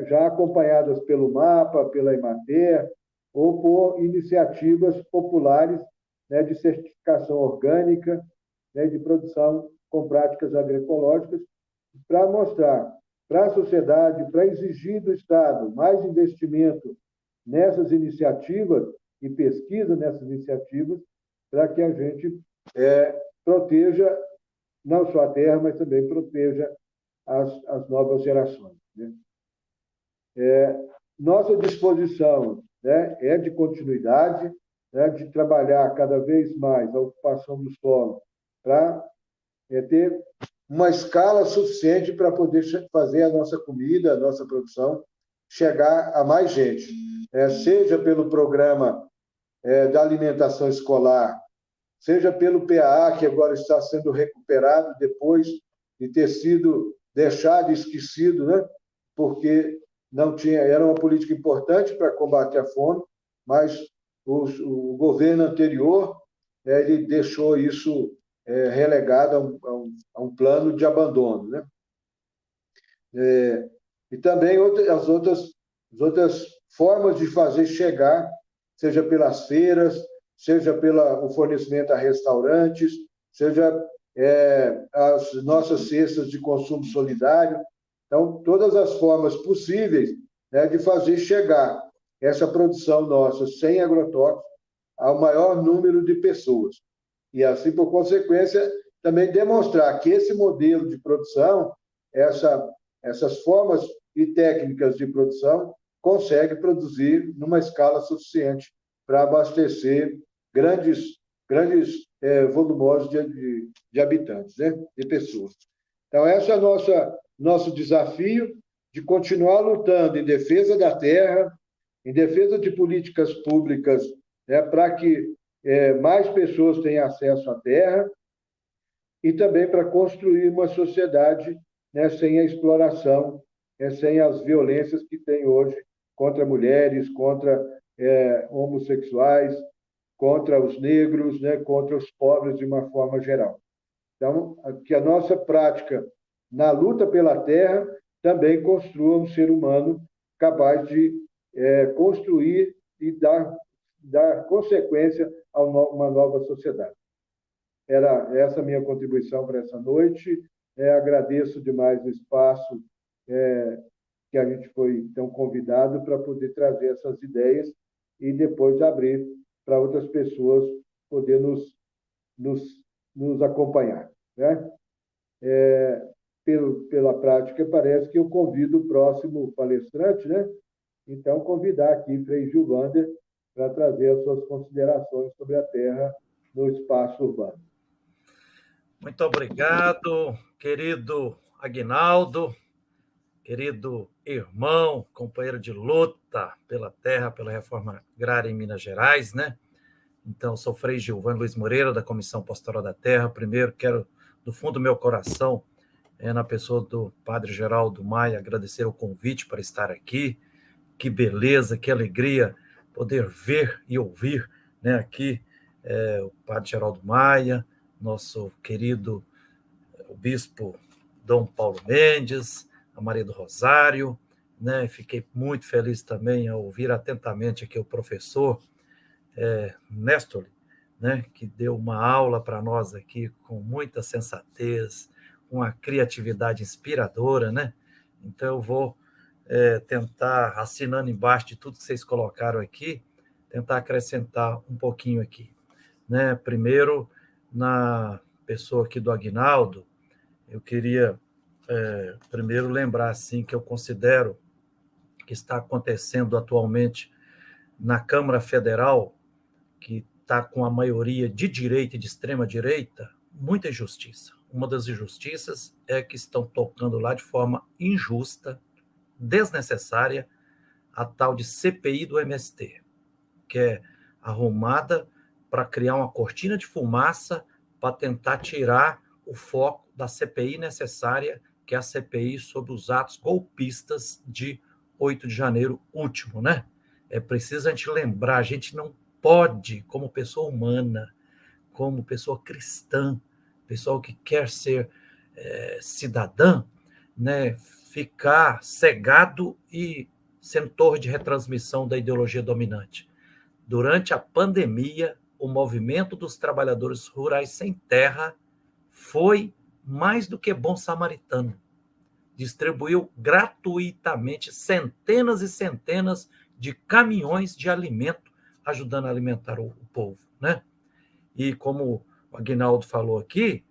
já acompanhadas pelo MAPA, pela Emater, ou por iniciativas populares, né, de certificação orgânica, né, de produção com práticas agroecológicas, para mostrar para a sociedade, para exigir do Estado mais investimento nessas iniciativas e pesquisa nessas iniciativas, para que a gente proteja não só a terra, mas também proteja as novas gerações, né? Nossa disposição, né, é de continuidade, né, de trabalhar cada vez mais a ocupação do solo para ter uma escala suficiente para poder fazer a nossa comida, a nossa produção, chegar a mais gente. Seja pelo programa da alimentação escolar, seja pelo PAA, que agora está sendo recuperado depois de ter sido deixado e esquecido, né? Porque não tinha, era uma política importante para combater a fome, mas o governo anterior ele deixou isso relegado a um plano de abandono, né? E também as outras formas de fazer chegar, seja pelas feiras, seja pelo fornecimento a restaurantes, seja as nossas cestas de consumo solidário. Então, todas as formas possíveis, né, de fazer chegar essa produção nossa sem agrotóxicos ao maior número de pessoas. E assim, por consequência, também demonstrar que esse modelo de produção, essas formas e técnicas de produção, consegue produzir numa escala suficiente para abastecer grandes volumosos de habitantes, né? De pessoas. Então, esse é o nosso desafio de continuar lutando em defesa da terra, em defesa de políticas públicas, né, para que mais pessoas tenham acesso à terra e também para construir uma sociedade, né, sem a exploração, sem as violências que tem hoje contra mulheres, contra homossexuais, contra os negros, né, contra os pobres de uma forma geral. Então, que a nossa prática na luta pela terra também construa um ser humano capaz de construir e dar consequência a uma nova sociedade. Era essa a minha contribuição para essa noite. Agradeço demais o espaço que a gente foi então convidado para poder trazer essas ideias e depois abrir para outras pessoas poder nos acompanhar, né? Pela prática, parece que eu convido o próximo palestrante, né? Então, convidar aqui Frei Gilvander para trazer as suas considerações sobre a terra no espaço urbano. Muito obrigado, querido Aguinaldo, querido irmão, companheiro de luta pela terra, pela reforma agrária em Minas Gerais, né? Então, sou Frei Gilvan Luiz Moreira, da Comissão Pastoral da Terra. Primeiro, quero, do fundo do meu coração, na pessoa do Padre Geraldo Maia, agradecer o convite para estar aqui. Que beleza, que alegria poder ver e ouvir, né, aqui o Padre Geraldo Maia, nosso querido o Bispo Dom Paulo Mendes, a Maria do Rosário, né? Fiquei muito feliz também ao ouvir atentamente aqui o professor Néstor, né, que deu uma aula para nós aqui com muita sensatez, com uma criatividade inspiradora, né? Então eu vou tentar, assinando embaixo de tudo que vocês colocaram aqui, tentar acrescentar um pouquinho aqui, né? Primeiro, na pessoa aqui do Aguinaldo, eu queria primeiro lembrar assim, que eu considero que está acontecendo atualmente na Câmara Federal, que está com a maioria de direita e de extrema-direita, muita injustiça. Uma das injustiças é que estão tocando lá de forma injusta, desnecessária, a tal de CPI do MST, que é arrumada para criar uma cortina de fumaça para tentar tirar o foco da CPI necessária, que é a CPI sobre os atos golpistas de 8 de janeiro último, né? É preciso a gente lembrar, a gente não pode, como pessoa humana, como pessoa cristã, pessoal que quer ser cidadã, né, ficar cegado e sendo torre de retransmissão da ideologia dominante. Durante a pandemia, o movimento dos trabalhadores rurais sem terra foi mais do que bom samaritano. Distribuiu gratuitamente centenas e centenas de caminhões de alimento, ajudando a alimentar o povo, né? E como o Aguinaldo falou aqui,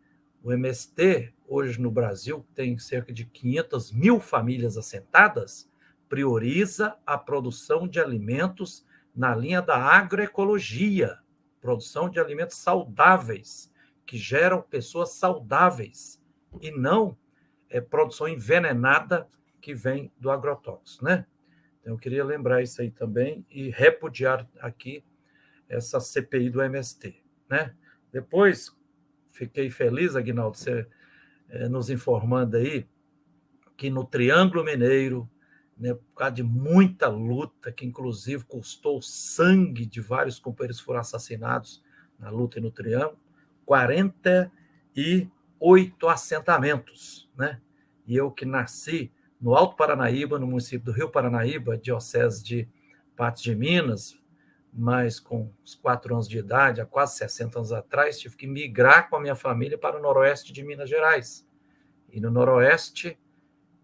o MST, hoje no Brasil, tem cerca de 500 mil famílias assentadas, prioriza a produção de alimentos na linha da agroecologia, produção de alimentos saudáveis, que geram pessoas saudáveis, e não produção envenenada que vem do agrotóxico, né? Então, eu queria lembrar isso aí também e repudiar aqui essa CPI do MST, né? Depois, fiquei feliz, Aguinaldo, você nos informando aí que no Triângulo Mineiro, né, por causa de muita luta, que inclusive custou sangue de vários companheiros que foram assassinados na luta e no Triângulo, 48 assentamentos, né? E eu que nasci no Alto Paranaíba, no município do Rio Paranaíba, diocese de Patos de Minas, mas com uns 4 anos de idade, há quase 60 anos atrás, tive que migrar com a minha família para o noroeste de Minas Gerais. E no noroeste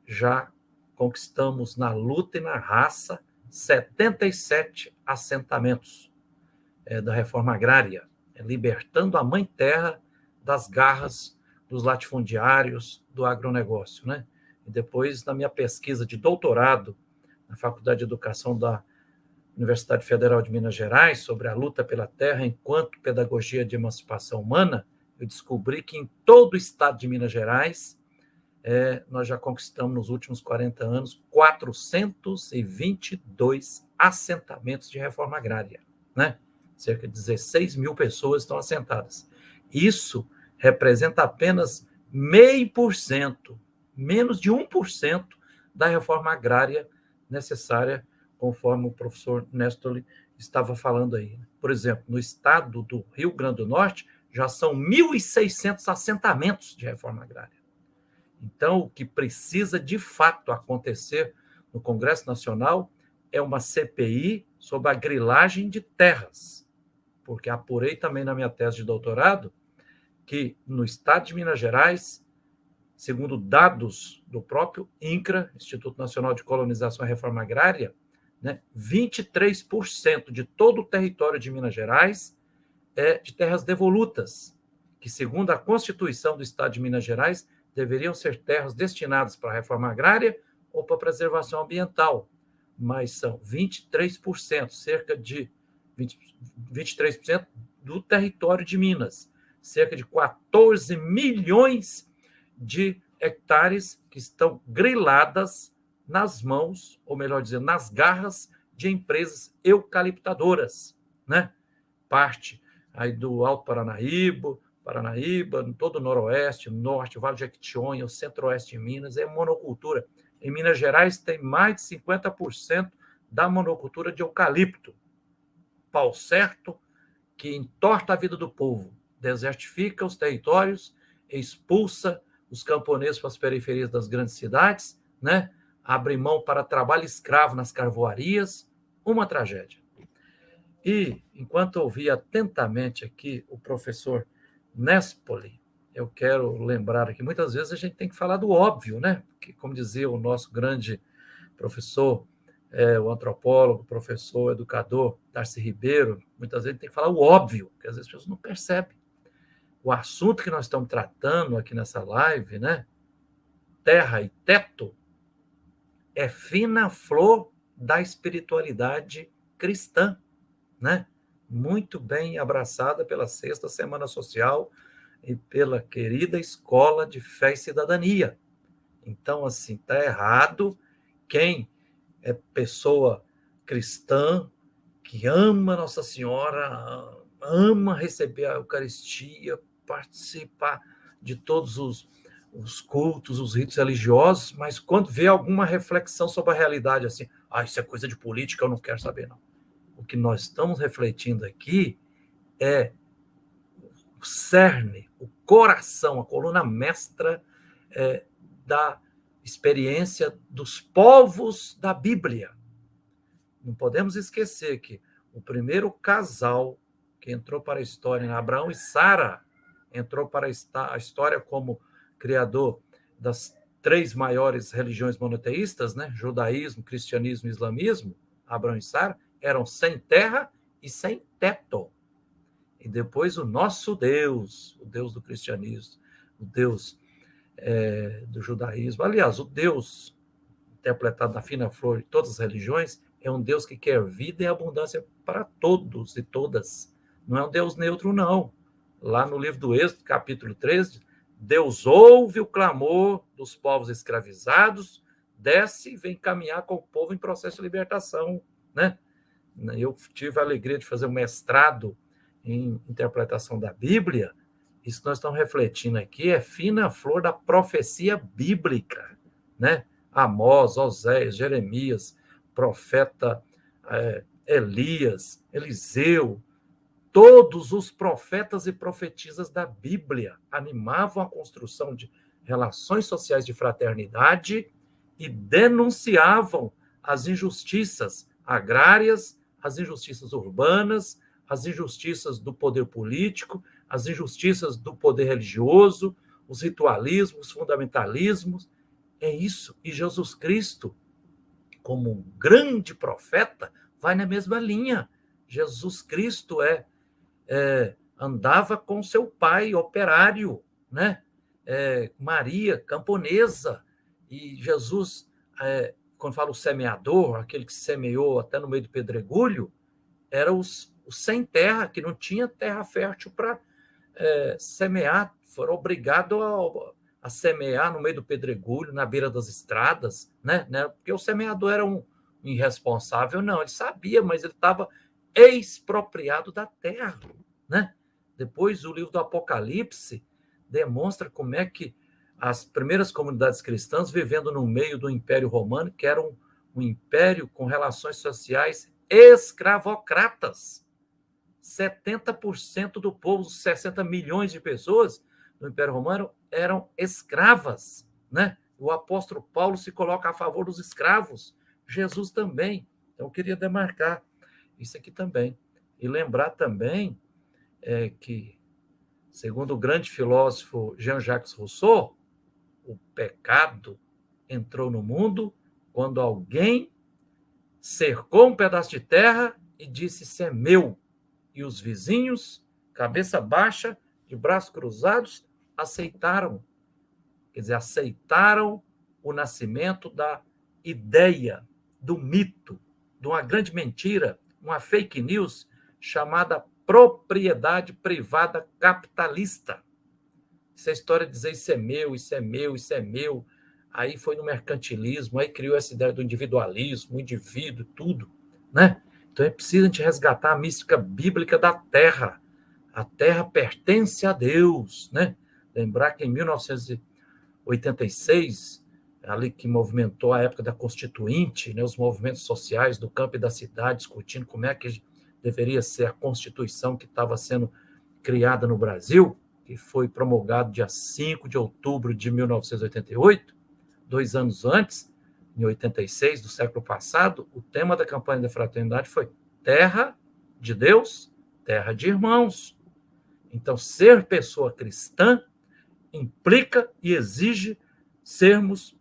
já conquistamos na luta e na raça 77 assentamentos da reforma agrária, libertando a mãe terra das garras dos latifundiários, do agronegócio, né? E depois, na minha pesquisa de doutorado na Faculdade de Educação da Universidade Federal de Minas Gerais, sobre a luta pela terra enquanto pedagogia de emancipação humana, eu descobri que em todo o estado de Minas Gerais, nós já conquistamos nos últimos 40 anos 422 assentamentos de reforma agrária, né? Cerca de 16 mil pessoas estão assentadas. Isso representa apenas 0,5%, menos de 1% da reforma agrária necessária, conforme o professor Nestor estava falando aí. Por exemplo, no estado do Rio Grande do Norte, já são 1.600 assentamentos de reforma agrária. Então, o que precisa de fato acontecer no Congresso Nacional é uma CPI sobre a grilagem de terras, porque apurei também na minha tese de doutorado que no estado de Minas Gerais, segundo dados do próprio INCRA, Instituto Nacional de Colonização e Reforma Agrária, né, 23% de todo o território de Minas Gerais é de terras devolutas, que, segundo a Constituição do Estado de Minas Gerais, deveriam ser terras destinadas para a reforma agrária ou para a preservação ambiental, mas são 23%, cerca de 23% do território de Minas, cerca de 14 milhões de hectares que estão griladas nas mãos, ou melhor dizendo, nas garras de empresas eucaliptadoras, né? Parte aí do Alto Paranaíba, todo o Noroeste, Norte, Vale de Jequitinhonha, o Centro-Oeste de Minas, é monocultura. Em Minas Gerais tem mais de 50% da monocultura de eucalipto. Pau certo, que entorta a vida do povo, desertifica os territórios, expulsa os camponeses para as periferias das grandes cidades, né? Abre mão para trabalho escravo nas carvoarias, uma tragédia. E, enquanto ouvi atentamente aqui o professor Nespoli, eu quero lembrar aqui, muitas vezes a gente tem que falar do óbvio, né? Porque, como dizia o nosso grande professor, o antropólogo, professor, educador, Darcy Ribeiro, muitas vezes tem que falar o óbvio, porque às vezes as pessoas não percebem. O assunto que nós estamos tratando aqui nessa live, né? terra e teto, é fina flor da espiritualidade cristã, né? Muito bem abraçada pela Sexta Semana Social e pela querida Escola de Fé e Cidadania. Então, assim, está errado quem é pessoa cristã, que ama Nossa Senhora, ama receber a Eucaristia, participar de todos os cultos, os ritos religiosos, mas quando vê alguma reflexão sobre a realidade, assim, isso é coisa de política, eu não quero saber, não. O que nós estamos refletindo aqui é o cerne, o coração, a coluna mestra da experiência dos povos da Bíblia. Não podemos esquecer que o primeiro casal que entrou para a história, Abraão e Sara, entrou para a história como criador das 3 maiores religiões monoteístas, né? Judaísmo, cristianismo e islamismo. Abraão e Sara eram sem terra e sem teto. E depois o nosso Deus, o Deus do cristianismo, o Deus do judaísmo, aliás, o Deus interpretado na fina flor de todas as religiões, é um Deus que quer vida e abundância para todos e todas. Não é um Deus neutro, não. Lá no livro do Êxodo, capítulo 13, Deus ouve o clamor dos povos escravizados, desce e vem caminhar com o povo em processo de libertação, né? Eu tive a alegria de fazer um mestrado em interpretação da Bíblia. Isso que nós estamos refletindo aqui é fina flor da profecia bíblica, né? Amós, Oséias, Jeremias, profeta Elias, Eliseu, todos os profetas e profetisas da Bíblia animavam a construção de relações sociais de fraternidade e denunciavam as injustiças agrárias, as injustiças urbanas, as injustiças do poder político, as injustiças do poder religioso, os ritualismos, os fundamentalismos. É isso. E Jesus Cristo, como um grande profeta, vai na mesma linha. Jesus Cristo andava com seu pai, operário, né? Maria, camponesa. E Jesus, quando fala o semeador, aquele que semeou até no meio do pedregulho, era os sem terra, que não tinha terra fértil para semear, foram obrigados a semear no meio do pedregulho, na beira das estradas, né? Porque o semeador era um irresponsável, não, ele sabia, mas ele estava expropriado da terra, né? Depois, o livro do Apocalipse demonstra como é que as primeiras comunidades cristãs, vivendo no meio do Império Romano, que era um império com relações sociais escravocratas. 70% do povo, 60 milhões de pessoas no Império Romano eram escravas, né? O apóstolo Paulo se coloca a favor dos escravos, Jesus também. Então, eu queria demarcar isso aqui também. E lembrar também que, segundo o grande filósofo Jean-Jacques Rousseau, o pecado entrou no mundo quando alguém cercou um pedaço de terra e disse: "Isso é meu". E os vizinhos, cabeça baixa, de braços cruzados, aceitaram. Quer dizer, aceitaram o nascimento da ideia, do mito, de uma grande mentira, uma fake news chamada propriedade privada capitalista. Essa história de dizer isso é meu, isso é meu, isso é meu. Aí foi no mercantilismo, aí criou essa ideia do individualismo, o indivíduo, tudo, né? Então é preciso a gente resgatar a mística bíblica da terra. A terra pertence a Deus, né? Lembrar que em 1986, ali que movimentou a época da Constituinte, né, os movimentos sociais do campo e da cidade, discutindo como é que deveria ser a Constituição que estava sendo criada no Brasil, que foi promulgado dia 5 de outubro de 1988, 2 anos antes, em 86, do século passado, o tema da campanha da fraternidade foi terra de Deus, terra de irmãos. Então, ser pessoa cristã implica e exige sermos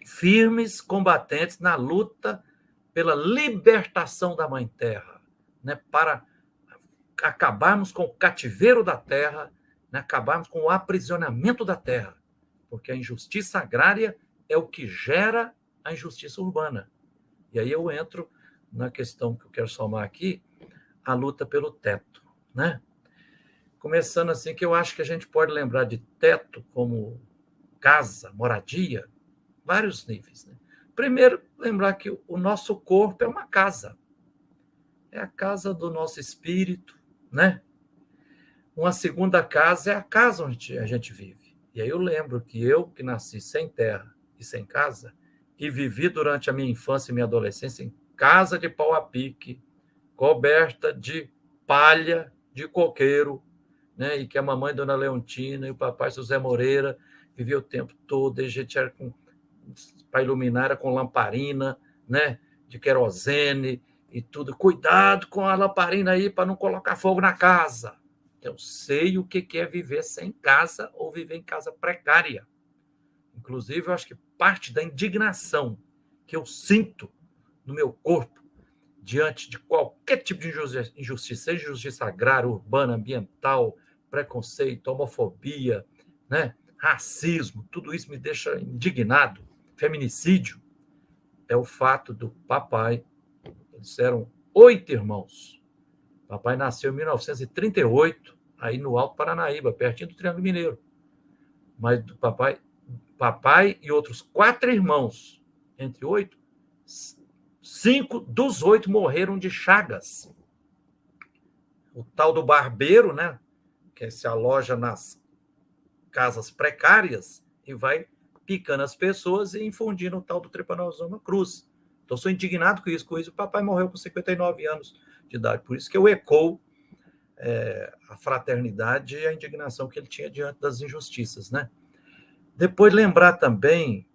firmes combatentes na luta pela libertação da Mãe Terra, né? Para acabarmos com o cativeiro da terra, né? Acabarmos com o aprisionamento da terra. porque a injustiça agrária é o que gera a injustiça urbana. E aí eu entro na questão que eu quero somar aqui, a luta pelo teto, né? Começando assim, que eu acho que a gente pode lembrar de teto como casa, moradia, vários níveis, né? Primeiro, lembrar que o nosso corpo é uma casa. É a casa do nosso espírito, né? Uma segunda casa é a casa onde a gente vive. E aí eu lembro que eu, que nasci sem terra e sem casa, e vivi durante a minha infância e minha adolescência em casa de pau a pique, coberta de palha de coqueiro, né? E que a mamãe, Dona Leontina, e o papai, José Moreira, vivia o tempo todo, e a gente era para iluminar, era com lamparina, né? De querosene e tudo. Cuidado com a lamparina aí para não colocar fogo na casa. Eu sei o que é viver sem casa ou viver em casa precária. Inclusive, eu acho que parte da indignação que eu sinto no meu corpo diante de qualquer tipo de injustiça, seja injustiça agrária, urbana, ambiental, preconceito, homofobia, né? Racismo, tudo isso me deixa indignado. Feminicídio é o fato do papai. Eles eram 8 irmãos. Papai nasceu em 1938, aí no Alto Paranaíba, pertinho do Triângulo Mineiro. Mas do papai e outros 4 irmãos, entre 8, 5 dos 8 morreram de chagas. O tal do barbeiro, né, que se aloja nas casas precárias e vai picando as pessoas e infundindo o tal do Trypanosoma cruzi. Então, sou indignado com isso. O papai morreu com 59 anos de idade. Por isso que eu ecoo a fraternidade e a indignação que ele tinha diante das injustiças, né? Depois, lembrar também,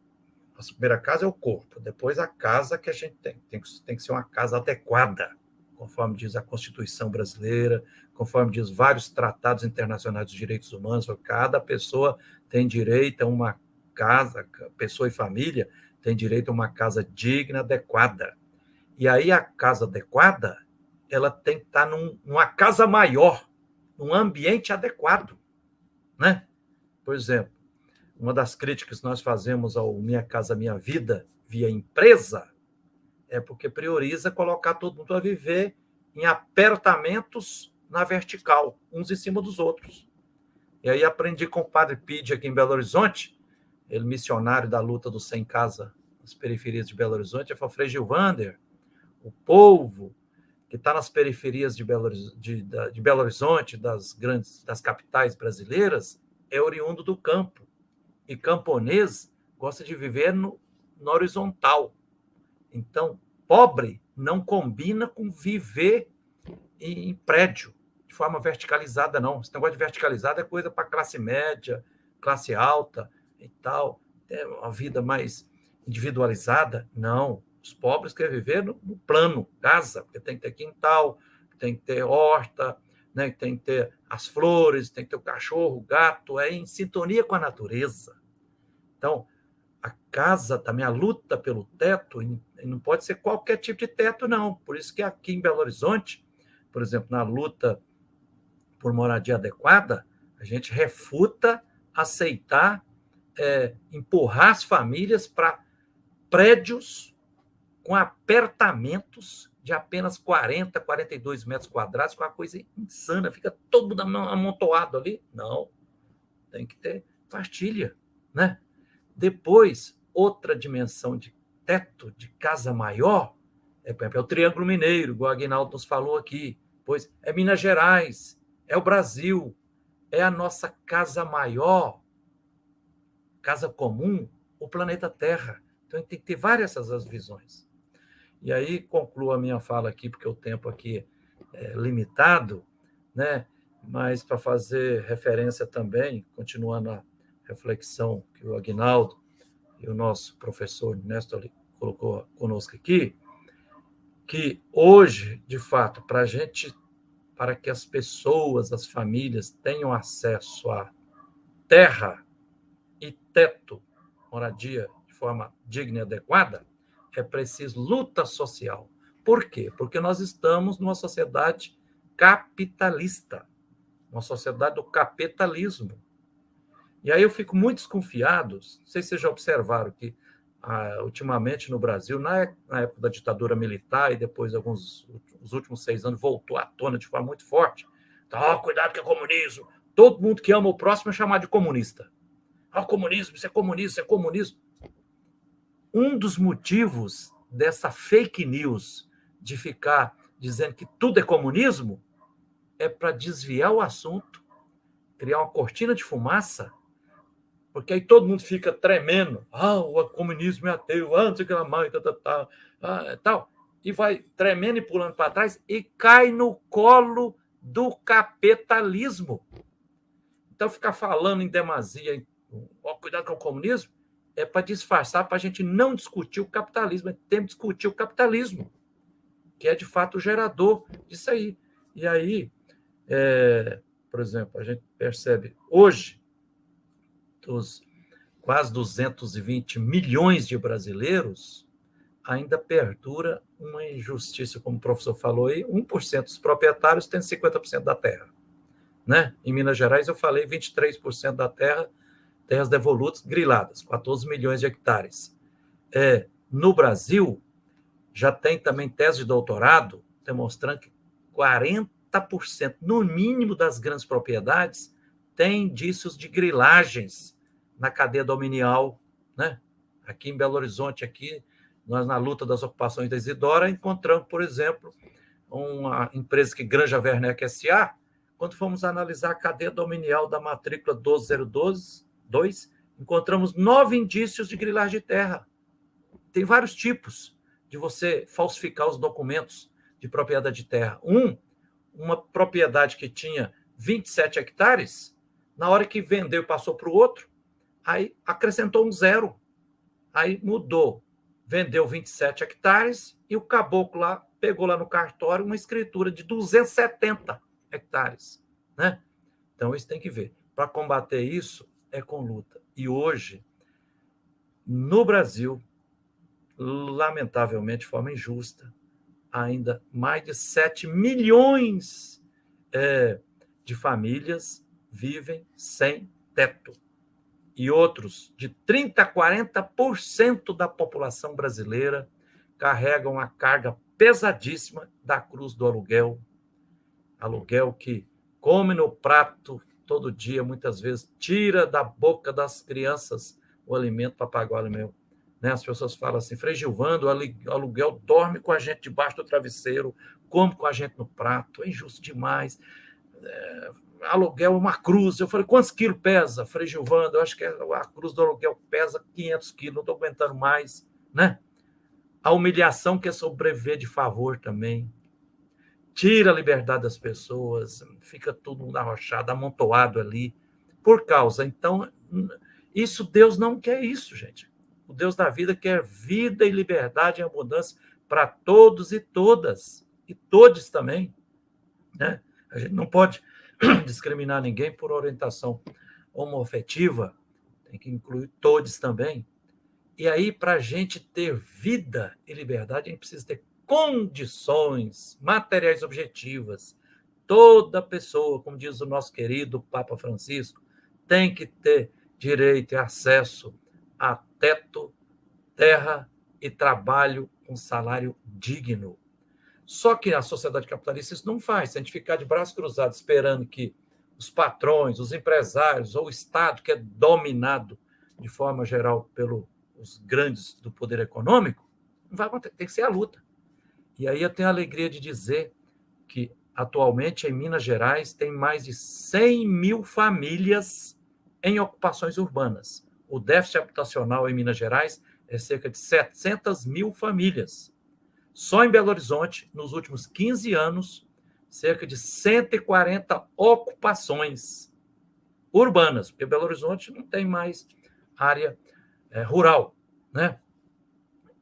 a primeira casa é o corpo, depois a casa que a gente tem que ser uma casa adequada, conforme diz a Constituição brasileira, conforme diz vários tratados internacionais dos direitos humanos, cada pessoa tem direito a uma casa, pessoa e família tem direito a uma casa digna, adequada. E aí a casa adequada, ela tem que estar numa casa maior, num ambiente adequado, né? Por exemplo, uma das críticas que nós fazemos ao Minha Casa Minha Vida via empresa é porque prioriza colocar todo mundo a viver em apartamentos na vertical, uns em cima dos outros. E aí aprendi com o Padre Pide aqui em Belo Horizonte, ele missionário da luta do sem casa nas periferias de Belo Horizonte, ele falou: Frei Gilvander, o povo que está nas periferias de Belo Horizonte, das capitais brasileiras, é oriundo do campo. E camponês gosta de viver no horizontal. Então, pobre não combina com viver em prédio, de forma verticalizada, não. Esse negócio de verticalizada é coisa para classe média, classe alta e tal. É uma vida mais individualizada. Não. Os pobres querem viver no plano, casa, porque tem que ter quintal, tem que ter horta, né? Tem que ter as flores, tem que ter o cachorro, o gato, é em sintonia com a natureza. Então, a casa também, a luta pelo teto, não pode ser qualquer tipo de teto, não. Por isso que aqui em Belo Horizonte, por exemplo, na luta por moradia adequada, a gente refuta aceitar empurrar as famílias para prédios com apartamentos de apenas 40, 42 metros quadrados, com uma coisa insana, fica todo mundo amontoado ali. Não, tem que ter partilha, né? Depois, outra dimensão de teto, de casa maior, é o Triângulo Mineiro, igual a Aguinaldo nos falou aqui, pois é Minas Gerais, é o Brasil, é a nossa casa maior, casa comum, o planeta Terra. Então, a gente tem que ter várias essas visões. E aí, concluo a minha fala aqui, porque o tempo aqui é limitado, né? Mas para fazer referência também, continuando a reflexão que o Aguinaldo e o nosso professor Néstor colocou conosco aqui, que hoje, de fato, para que as pessoas, as famílias tenham acesso a terra e teto, moradia de forma digna e adequada, é preciso luta social. Por quê? Porque nós estamos numa sociedade capitalista, uma sociedade do capitalismo. E aí eu fico muito desconfiado, não sei se vocês já observaram que, ultimamente no Brasil, na época da ditadura militar e depois os últimos 6 anos, voltou à tona de forma muito forte. Então, cuidado que é comunismo. Todo mundo que ama o próximo é chamado de comunista. Comunismo, isso é comunismo, isso é comunismo. Um dos motivos dessa fake news de ficar dizendo que tudo é comunismo é para desviar o assunto, criar uma cortina de fumaça, porque aí todo mundo fica tremendo. O comunismo é ateu, não sei o que lá mais, tal. E vai tremendo e pulando para trás e cai no colo do capitalismo. Então, ficar falando em demasia, cuidado com o comunismo, é para disfarçar, para a gente não discutir o capitalismo. Temos que discutir o capitalismo, que é, de fato, o gerador disso aí. E aí, por exemplo, a gente percebe hoje, dos quase 220 milhões de brasileiros, ainda perdura uma injustiça, como o professor falou aí, 1% dos proprietários tem 50% da terra. Né? Em Minas Gerais, eu falei 23% da terra, terras devolutas, griladas, 14 milhões de hectares. No Brasil, já tem também tese de doutorado demonstrando que 40%, no mínimo, das grandes propriedades tem indícios de grilagens na cadeia dominial. Né? Aqui em Belo Horizonte, nós, na luta das ocupações da Isidora, encontramos, por exemplo, uma empresa que Granja Werneck S.A., quando fomos analisar a cadeia dominial da matrícula 12012, encontramos 9 indícios de grilagem de terra. Tem vários tipos de você falsificar os documentos de propriedade de terra. Uma propriedade que tinha 27 hectares, na hora que vendeu e passou para o outro, aí acrescentou um 0. Aí mudou, vendeu 27 hectares e o caboclo lá pegou lá no cartório uma escritura de 270 hectares. Né? Então, isso tem que ver. Para combater isso, é com luta. E hoje, no Brasil, lamentavelmente, de forma injusta, ainda mais de 7 milhões de famílias vivem sem teto. E outros, de 30% a 40% da população brasileira, carregam a carga pesadíssima da cruz do aluguel. Aluguel que come no prato todo dia, muitas vezes tira da boca das crianças o alimento para pagar o alimento. Né? As pessoas falam assim, Frei Gilvando, o aluguel dorme com a gente debaixo do travesseiro, come com a gente no prato, é injusto demais. Aluguel é uma cruz. Eu falei, quantos quilos pesa, Frei Gilvando? Eu acho que a cruz do aluguel pesa 500 quilos, não estou aguentando mais. Né? A humilhação que é sobreviver de favor também. Tira a liberdade das pessoas, fica tudo arrochado, amontoado ali, por causa. Então, isso Deus não quer isso, gente. O Deus da vida quer vida e liberdade em abundância para todos e todas, e todos também. Né? A gente não pode discriminar ninguém por orientação homoafetiva, tem que incluir todos também. E aí, para a gente ter vida e liberdade, a gente precisa ter condições materiais objetivas. Toda pessoa, como diz o nosso querido Papa Francisco, tem que ter direito e acesso a teto, terra e trabalho com salário digno. Só que a sociedade capitalista isso não faz. Se a gente ficar de braços cruzados esperando que os patrões, os empresários ou o Estado, que é dominado de forma geral pelos grandes do poder econômico, não vai acontecer, tem que ser a luta. E aí eu tenho a alegria de dizer que, atualmente, em Minas Gerais, tem mais de 100 mil famílias em ocupações urbanas. O déficit habitacional em Minas Gerais é cerca de 700 mil famílias. Só em Belo Horizonte, nos últimos 15 anos, cerca de 140 ocupações urbanas, porque Belo Horizonte não tem mais área rural, né?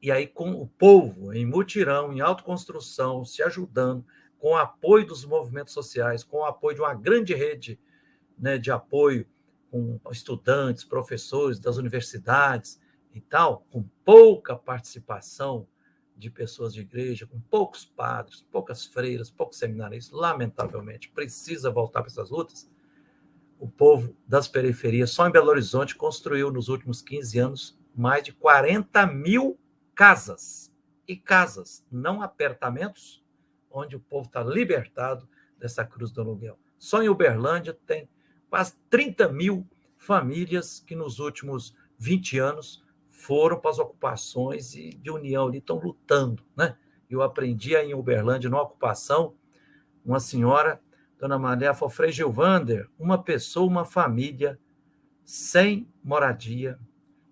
E aí, com o povo em mutirão, em autoconstrução, se ajudando, com o apoio dos movimentos sociais, com o apoio de uma grande rede, né, de apoio com estudantes, professores das universidades e tal, com pouca participação de pessoas de igreja, com poucos padres, poucas freiras, poucos seminaristas, lamentavelmente, precisa voltar para essas lutas. o povo das periferias, só em Belo Horizonte, construiu nos últimos 15 anos mais de 40 mil casas. E casas, não apartamentos, onde o povo está libertado dessa cruz do aluguel. Só em Uberlândia tem quase 30 mil famílias que nos últimos 20 anos foram para as ocupações e de união ali, estão lutando, né? Eu aprendi aí em Uberlândia, numa ocupação, uma senhora, dona Maria, falou, Frei Gilvander, uma pessoa, uma família sem moradia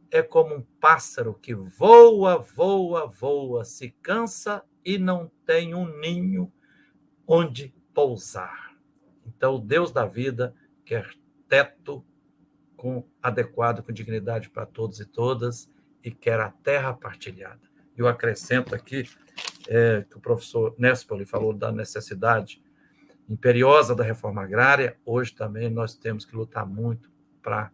é como um pássaro que voa, voa, voa, se cansa e não tem um ninho onde pousar. Então, o Deus da vida quer teto adequado, com dignidade para todos e todas, e quer a terra partilhada. Eu acrescento aqui que o professor Nespoli falou da necessidade imperiosa da reforma agrária. Hoje também nós temos que lutar muito para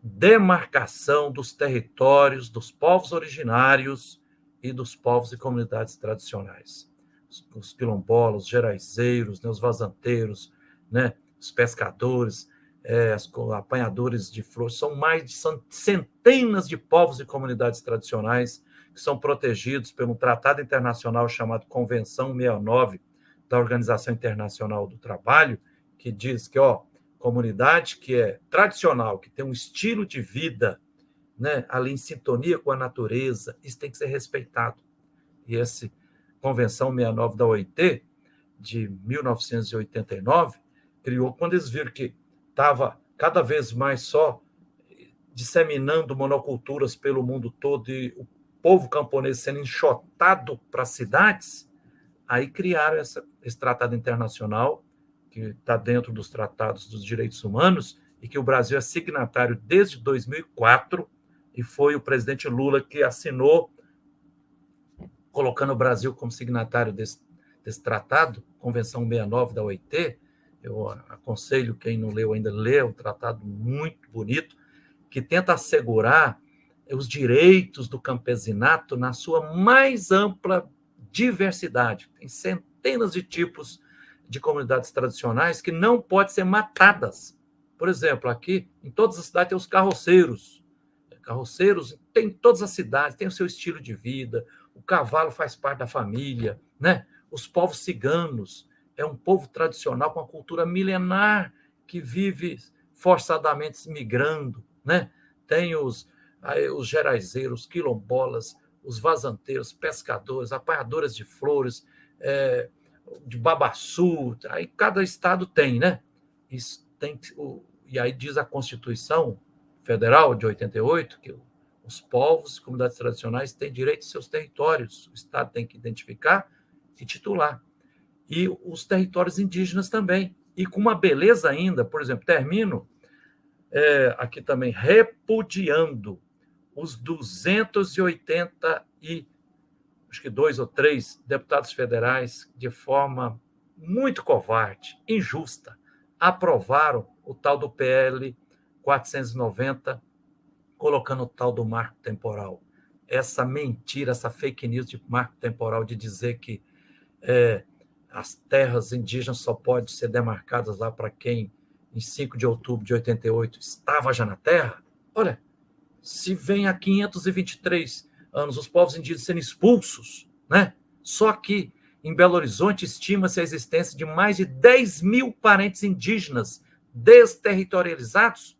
demarcação dos territórios dos povos originários e dos povos e comunidades tradicionais. Os quilombolas, os geraizeiros, né, os vazanteiros, né, os pescadores, os apanhadores de flores, são centenas de povos e comunidades tradicionais que são protegidos por um tratado internacional chamado Convenção 69 da Organização Internacional do Trabalho, que diz que, comunidade que é tradicional, que tem um estilo de vida, né, ali em sintonia com a natureza, isso tem que ser respeitado. E essa Convenção 69 da OIT, de 1989, criou, quando eles viram que estava cada vez mais só disseminando monoculturas pelo mundo todo e o povo camponês sendo enxotado para as cidades, aí criaram esse tratado internacional, que está dentro dos tratados dos direitos humanos, e que o Brasil é signatário desde 2004, e foi o presidente Lula que assinou, colocando o Brasil como signatário desse tratado, Convenção 69 da OIT. Eu aconselho quem não leu ainda, ler, um tratado muito bonito, que tenta assegurar os direitos do campesinato na sua mais ampla diversidade. Tem centenas de tipos de comunidades tradicionais que não podem ser matadas. Por exemplo, aqui, em todas as cidades, tem os carroceiros. Carroceiros tem em todas as cidades, tem o seu estilo de vida, o cavalo faz parte da família, né? Os povos ciganos é um povo tradicional com uma cultura milenar que vive forçadamente migrando, né? Tem os geraizeiros, quilombolas, os vazanteiros, pescadores, apanhadores de flores, de babaçu, aí cada estado tem, né? Isso tem, e aí diz a Constituição Federal de 88 que os povos e comunidades tradicionais têm direito aos seus territórios, o Estado tem que identificar e titular. E os territórios indígenas também. E com uma beleza ainda, por exemplo, termino aqui também repudiando os 282 ou 3 deputados federais, de forma muito covarde, injusta, aprovaram o tal do PL 490, colocando o tal do marco temporal. Essa mentira, essa fake news de marco temporal, de dizer que as terras indígenas só podem ser demarcadas lá para quem, em 5 de outubro de 88, estava já na terra. Olha, se vem há 523 anos os povos indígenas sendo expulsos, né? Só aqui, em Belo Horizonte, estima-se a existência de mais de 10 mil parentes indígenas desterritorializados,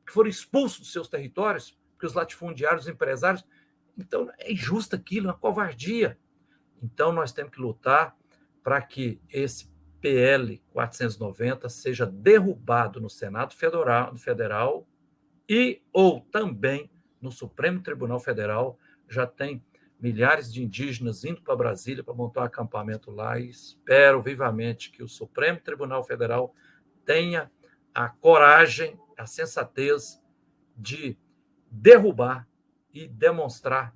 que foram expulsos dos seus territórios, porque os latifundiários, os empresários... Então, é injusto aquilo, é uma covardia. Então, nós temos que lutar para que esse PL 490 seja derrubado no Senado Federal e ou também no Supremo Tribunal Federal. Já tem milhares de indígenas indo para Brasília para montar um acampamento lá, e espero vivamente que o Supremo Tribunal Federal tenha a coragem, a sensatez de derrubar e demonstrar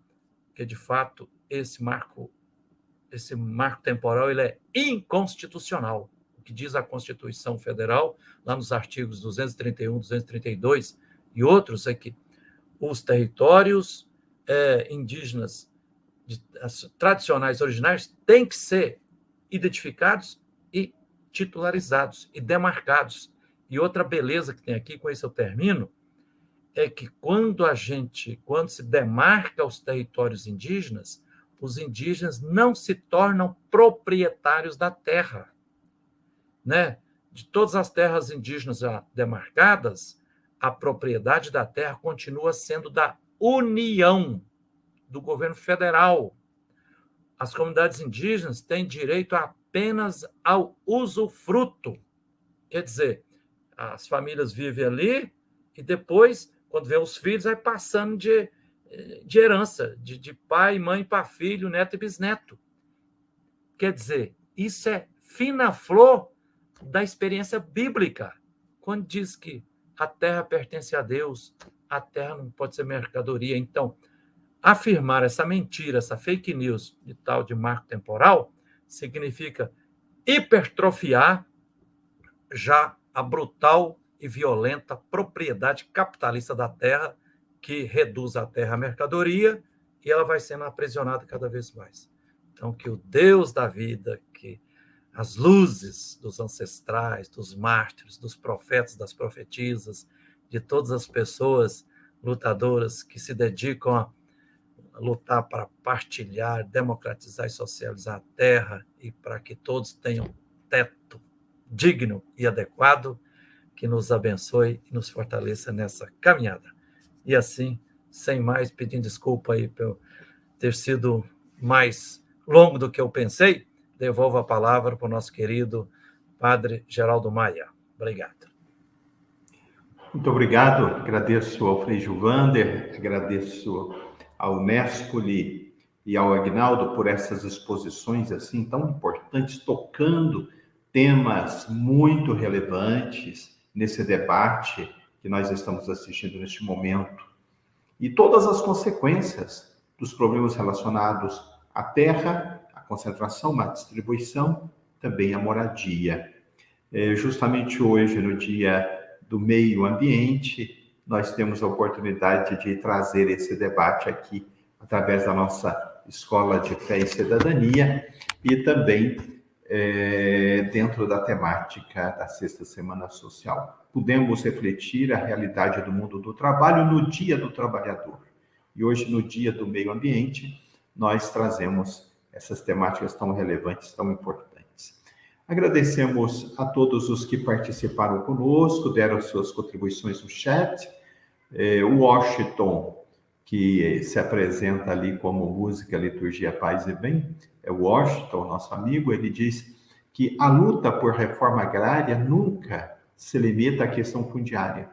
que, de fato, esse marco temporal ele é inconstitucional. O que diz a Constituição Federal, lá nos artigos 231, 232 e outros, é que os territórios indígenas tradicionais, originários, têm que ser identificados e titularizados e demarcados. E outra beleza que tem aqui, com isso eu termino, é que quando se demarca os territórios indígenas, os indígenas não se tornam proprietários da terra, né? De todas as terras indígenas já demarcadas, a propriedade da terra continua sendo da União, do governo federal. As comunidades indígenas têm direito apenas ao usufruto. Quer dizer, as famílias vivem ali e depois, quando vem os filhos, vai passando de herança, de pai, mãe para filho, neto e bisneto. Quer dizer, isso é fina flor da experiência bíblica, quando diz que a terra pertence a Deus, a terra não pode ser mercadoria. Então, afirmar essa mentira, essa fake news de tal de marco temporal, significa hipertrofiar já a brutal e violenta propriedade capitalista da terra, que reduz a terra à mercadoria e ela vai sendo aprisionada cada vez mais. Então, que o Deus da vida, que as luzes dos ancestrais, dos mártires, dos profetas, das profetisas, de todas as pessoas lutadoras que se dedicam a lutar para partilhar, democratizar e socializar a terra e para que todos tenham teto digno e adequado, que nos abençoe e nos fortaleça nessa caminhada. E assim, sem mais, pedindo desculpa aí por ter sido mais longo do que eu pensei, devolvo a palavra para o nosso querido Padre Geraldo Maia. Obrigado. Muito obrigado. Agradeço ao Frei Gilvander, agradeço ao Nespoli e ao Aguinaldo por essas exposições assim tão importantes, tocando temas muito relevantes nesse debate que nós estamos assistindo neste momento. E todas as consequências dos problemas relacionados à terra, à concentração, à distribuição, também à moradia. Justamente hoje, no Dia do Meio Ambiente, nós temos a oportunidade de trazer esse debate aqui através da nossa Escola de Fé e Cidadania e também dentro da temática da Sexta Semana Social. Pudemos refletir a realidade do mundo do trabalho no Dia do Trabalhador. E hoje, no Dia do Meio Ambiente, nós trazemos essas temáticas tão relevantes, tão importantes. Agradecemos a todos os que participaram conosco, deram suas contribuições no chat. O Washington, que se apresenta ali como Música, Liturgia, Paz e Bem, é o Washington, nosso amigo, ele diz que a luta por reforma agrária nunca se limita à questão fundiária.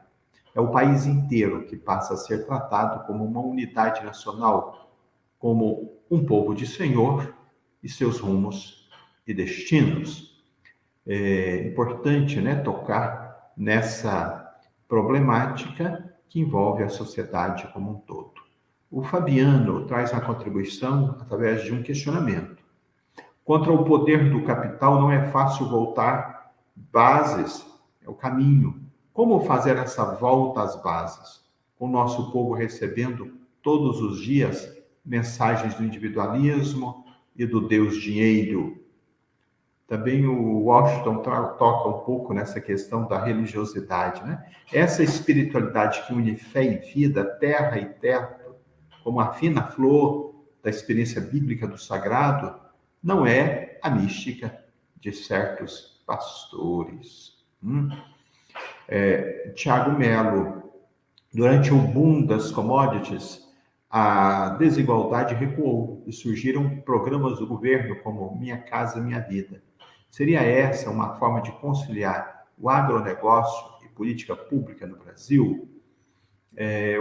É o país inteiro que passa a ser tratado como uma unidade nacional, como um povo de Senhor e seus rumos e destinos. É importante, né, tocar nessa problemática que envolve a sociedade como um todo. O Fabiano traz uma contribuição através de um questionamento. Contra o poder do capital não é fácil voltar. Bases é o caminho. Como fazer essa volta às bases? Com o nosso povo recebendo todos os dias mensagens do individualismo e do Deus dinheiro. Também o Washington toca um pouco nessa questão da religiosidade, né? Essa espiritualidade que une fé e vida, terra e teto, como a fina flor da experiência bíblica do sagrado, não é a mística de certos pastores. Tiago Melo, durante o boom das commodities, a desigualdade recuou e surgiram programas do governo como Minha Casa Minha Vida. Seria essa uma forma de conciliar o agronegócio e política pública no Brasil?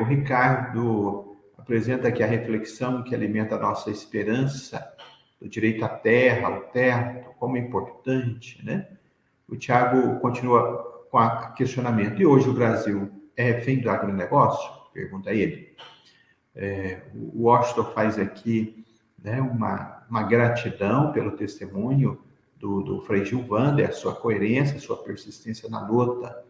O Ricardo apresenta aqui a reflexão que alimenta a nossa esperança do direito à terra, ao teto, como é importante, né? O Tiago continua com o questionamento. E hoje o Brasil é refém do agronegócio? Pergunta ele. O Washington faz aqui, né, uma gratidão pelo testemunho do Frei Gilvander, a sua coerência, a sua persistência na luta.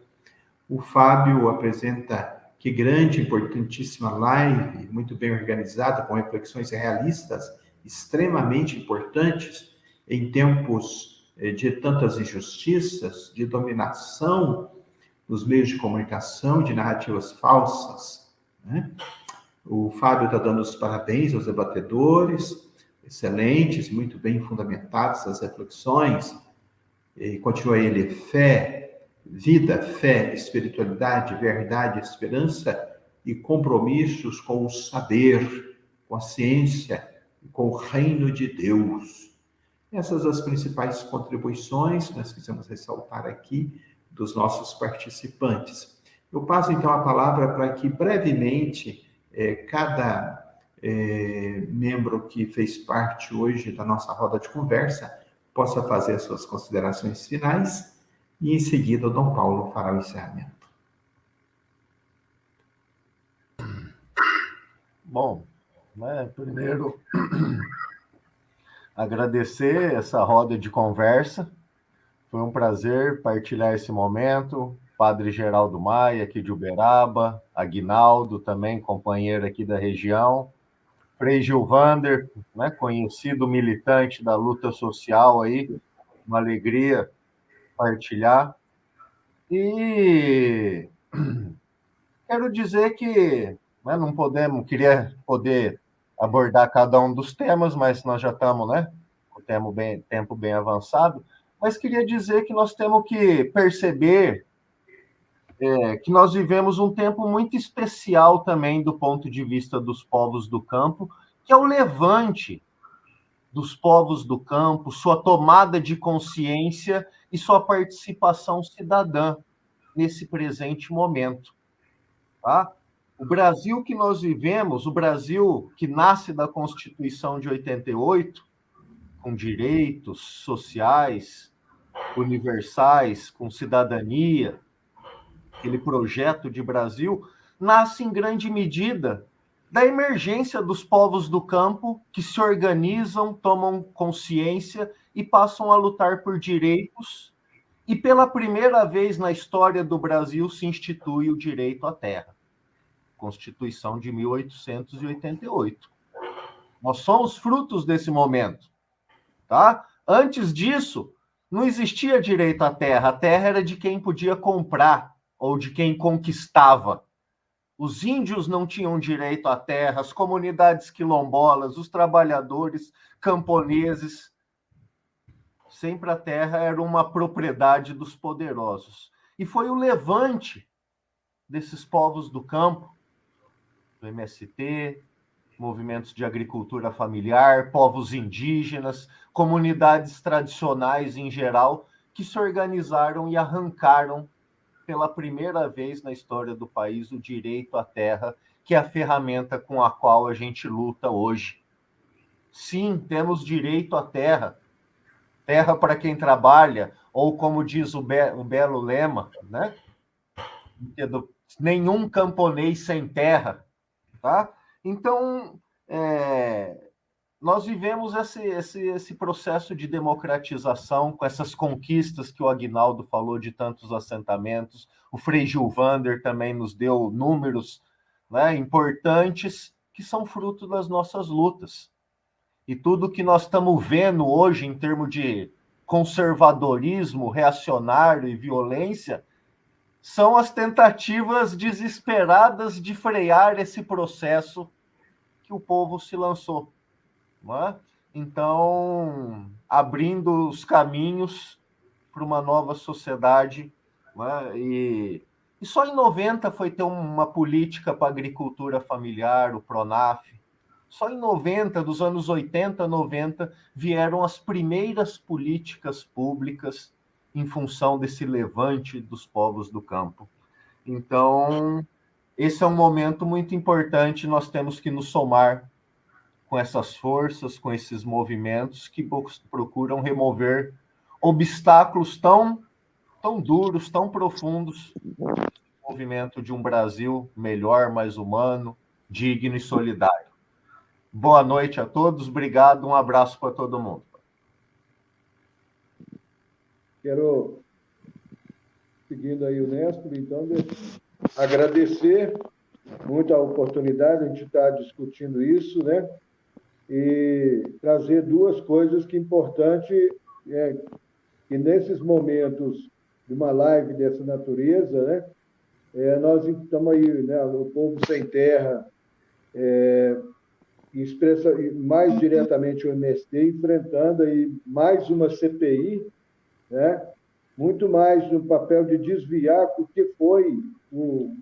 O Fábio apresenta que grande, importantíssima live, muito bem organizada, com reflexões realistas, extremamente importantes, em tempos de tantas injustiças, de dominação nos meios de comunicação de narrativas falsas, né? O Fábio está dando os parabéns aos debatedores, excelentes, muito bem fundamentadas as reflexões. E continua ele: fé, vida, fé, espiritualidade, verdade, esperança e compromissos com o saber, com a ciência e com o reino de Deus. Essas as principais contribuições que nós quisemos ressaltar aqui dos nossos participantes. Eu passo então a palavra para que brevemente cada membro que fez parte hoje da nossa roda de conversa possa fazer as suas considerações finais e, em seguida, o Dom Paulo fará o encerramento. Bom, primeiro, agradecer essa roda de conversa. Foi um prazer partilhar esse momento. Padre Geraldo Maia, aqui de Uberaba, Aguinaldo, também companheiro aqui da região, Frei Gilvander, né, conhecido militante da luta social aí, uma alegria partilhar. E quero dizer que não podemos, queria poder abordar cada um dos temas, mas nós já estamos, com o tempo bem avançado, mas queria dizer que nós temos que perceber que nós vivemos um tempo muito especial também do ponto de vista dos povos do campo, que é o levante dos povos do campo, sua tomada de consciência e sua participação cidadã nesse presente momento. Tá? O Brasil que nós vivemos, o Brasil que nasce da Constituição de 88, com direitos sociais, universais, com cidadania, aquele projeto de Brasil, nasce em grande medida da emergência dos povos do campo que se organizam, tomam consciência e passam a lutar por direitos, e pela primeira vez na história do Brasil se institui o direito à terra. Constituição de 1888. Nós somos frutos desse momento, tá? Antes disso, não existia direito à terra. A terra era de quem podia comprar ou de quem conquistava. Os índios não tinham direito à terra, as comunidades quilombolas, os trabalhadores camponeses. Sempre a terra era uma propriedade dos poderosos. E foi o levante desses povos do campo, do MST, movimentos de agricultura familiar, povos indígenas, comunidades tradicionais em geral, que se organizaram e arrancaram pela primeira vez na história do país o direito à terra, que é a ferramenta com a qual a gente luta hoje. Sim, temos direito à terra. Terra para quem trabalha, ou como diz o belo lema, né? Nenhum camponês sem terra. Tá? Então, nós vivemos esse processo de democratização com essas conquistas que o Aguinaldo falou de tantos assentamentos. O Frei Gilvander também nos deu números, importantes que são fruto das nossas lutas. E tudo que nós estamos vendo hoje em termos de conservadorismo, reacionário e violência são as tentativas desesperadas de frear esse processo que o povo se lançou. Não é? Então, abrindo os caminhos para uma nova sociedade. Não é? E só em 90 foi ter uma política para a agricultura familiar, o PRONAF. Só em 90, dos anos 80, 90, vieram as primeiras políticas públicas em função desse levante dos povos do campo. Então, esse é um momento muito importante, nós temos que nos somar com essas forças, com esses movimentos que procuram remover obstáculos tão duros, tão profundos, no movimento de um Brasil melhor, mais humano, digno e solidário. Boa noite a todos, obrigado, um abraço para todo mundo. Quero, seguindo aí o Néstor, então, agradecer muito a oportunidade de a gente estar discutindo isso, né? E trazer duas coisas que é importante, que nesses momentos de uma live dessa natureza, né? Nós estamos aí, né, o Povo Sem Terra, expressa mais diretamente o MST, enfrentando aí mais uma CPI, né? Muito mais no papel de desviar o que foi o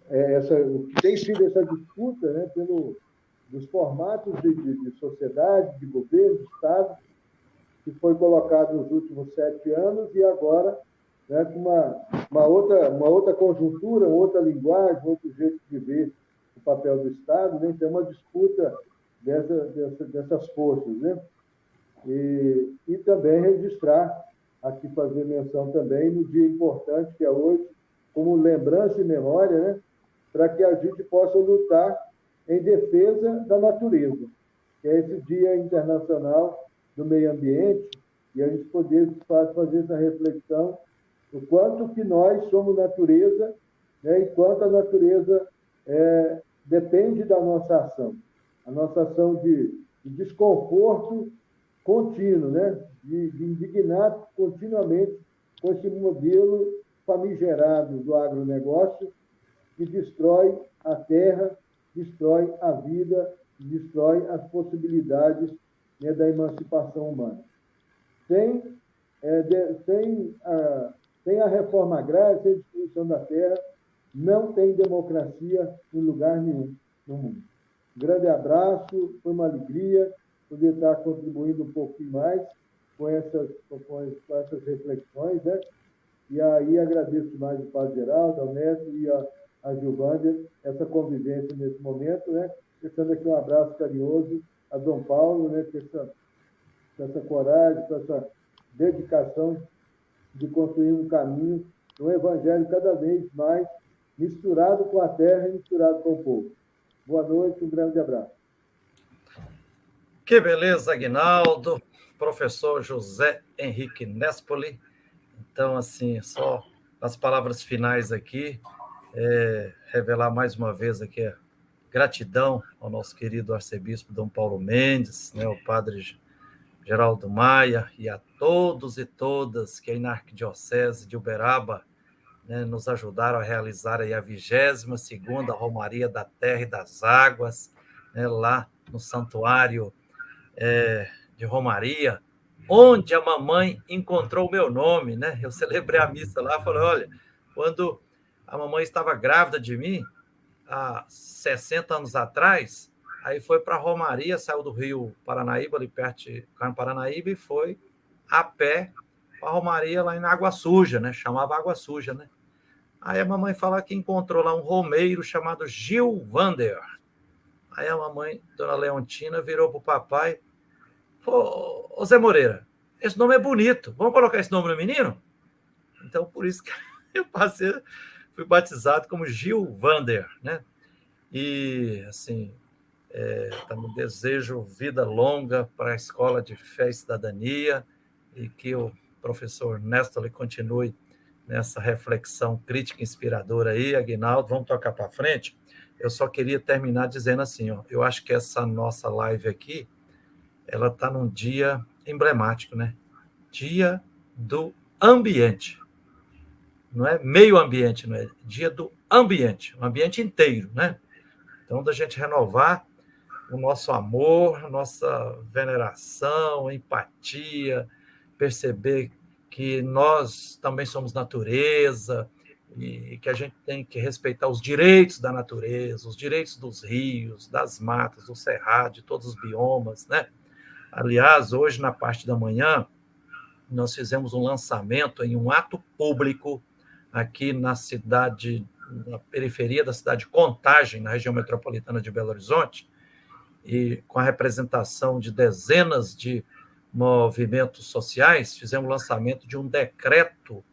que tem sido essa disputa, né, dos formatos de sociedade, de governo, de Estado, que foi colocado nos últimos 7 anos e agora, né, com uma outra conjuntura, outra linguagem, outro jeito de ver o papel do Estado, né? Então, uma disputa dessas forças, né? E também registrar, aqui fazer menção também no dia importante que é hoje, como lembrança e memória, né? Para que a gente possa lutar em defesa da natureza, que é esse Dia Internacional do Meio Ambiente, e a gente poder fazer essa reflexão o quanto que nós somos natureza, né, e quanto a natureza depende da nossa ação. A nossa ação de desconforto contínuo, né, de indignar continuamente com esse modelo famigerado do agronegócio que destrói a terra, destrói a vida, destrói as possibilidades, né, da emancipação humana. Sem a reforma agrária, sem a destruição da terra, não tem democracia em lugar nenhum no mundo. Um grande abraço, foi uma alegria poder estar contribuindo um pouquinho mais com essas reflexões, né? E aí agradeço mais o Padre Geraldo, ao mestre e a Gilvânia, essa convivência nesse momento, né? Deixando aqui um abraço carinhoso a Dom Paulo, né? Com essa coragem, com essa dedicação de construir um caminho, um evangelho cada vez mais misturado com a terra e misturado com o povo. Boa noite, um grande abraço. Que beleza, Aguinaldo, professor José Henrique Nespoli. Então, assim, só as palavras finais aqui, revelar mais uma vez aqui a gratidão ao nosso querido arcebispo Dom Paulo Mendes, né, o padre Geraldo Maia e a todos e todas que aí na Arquidiocese de Uberaba, né, nos ajudaram a realizar aí a 22ª Romaria da Terra e das Águas, né, lá no Santuário de Romaria, onde a mamãe encontrou o meu nome, né? Eu celebrei a missa lá, falei, olha, quando a mamãe estava grávida de mim, há 60 anos atrás, aí foi para Romaria, saiu do Rio Paranaíba, ali perto de Carmo Paranaíba, e foi a pé para Romaria lá em Água Suja, né? Chamava Água Suja, né? Aí a mamãe fala que encontrou lá um romeiro chamado Gilvander. Aí a mamãe, dona Leontina, virou para o papai, ô Zé Moreira, esse nome é bonito, vamos colocar esse nome no menino? Então, por isso que eu fui batizado como Gilvander, né? E, assim, também desejo vida longa para a Escola de Fé e Cidadania e que o professor Néstor continue nessa reflexão crítica inspiradora aí, Aguinaldo, vamos tocar para frente. Eu só queria terminar dizendo assim, ó, eu acho que essa nossa live aqui, ela está num dia emblemático, né? Dia do ambiente. Não é meio ambiente, não é? Dia do ambiente, o ambiente inteiro, né? Então, da gente renovar o nosso amor, a nossa veneração, empatia, perceber que nós também somos natureza e que a gente tem que respeitar os direitos da natureza, os direitos dos rios, das matas, do cerrado, de todos os biomas, né? Aliás, hoje, na parte da manhã, nós fizemos um lançamento em um ato público aqui na periferia da cidade de Contagem, na região metropolitana de Belo Horizonte, e com a representação de dezenas de movimentos sociais, fizemos o lançamento de um decreto,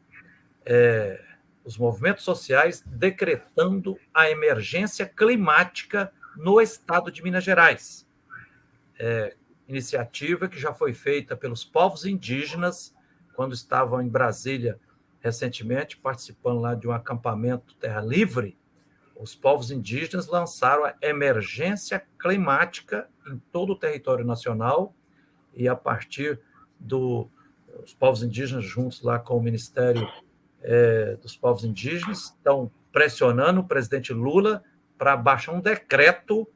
os movimentos sociais decretando a emergência climática no estado de Minas Gerais. Iniciativa que já foi feita pelos povos indígenas, quando estavam em Brasília recentemente, participando lá de um acampamento Terra Livre. Os povos indígenas lançaram a emergência climática em todo o território nacional e a partir dos povos indígenas juntos lá com o Ministério dos povos indígenas estão pressionando o presidente Lula para baixar um decreto,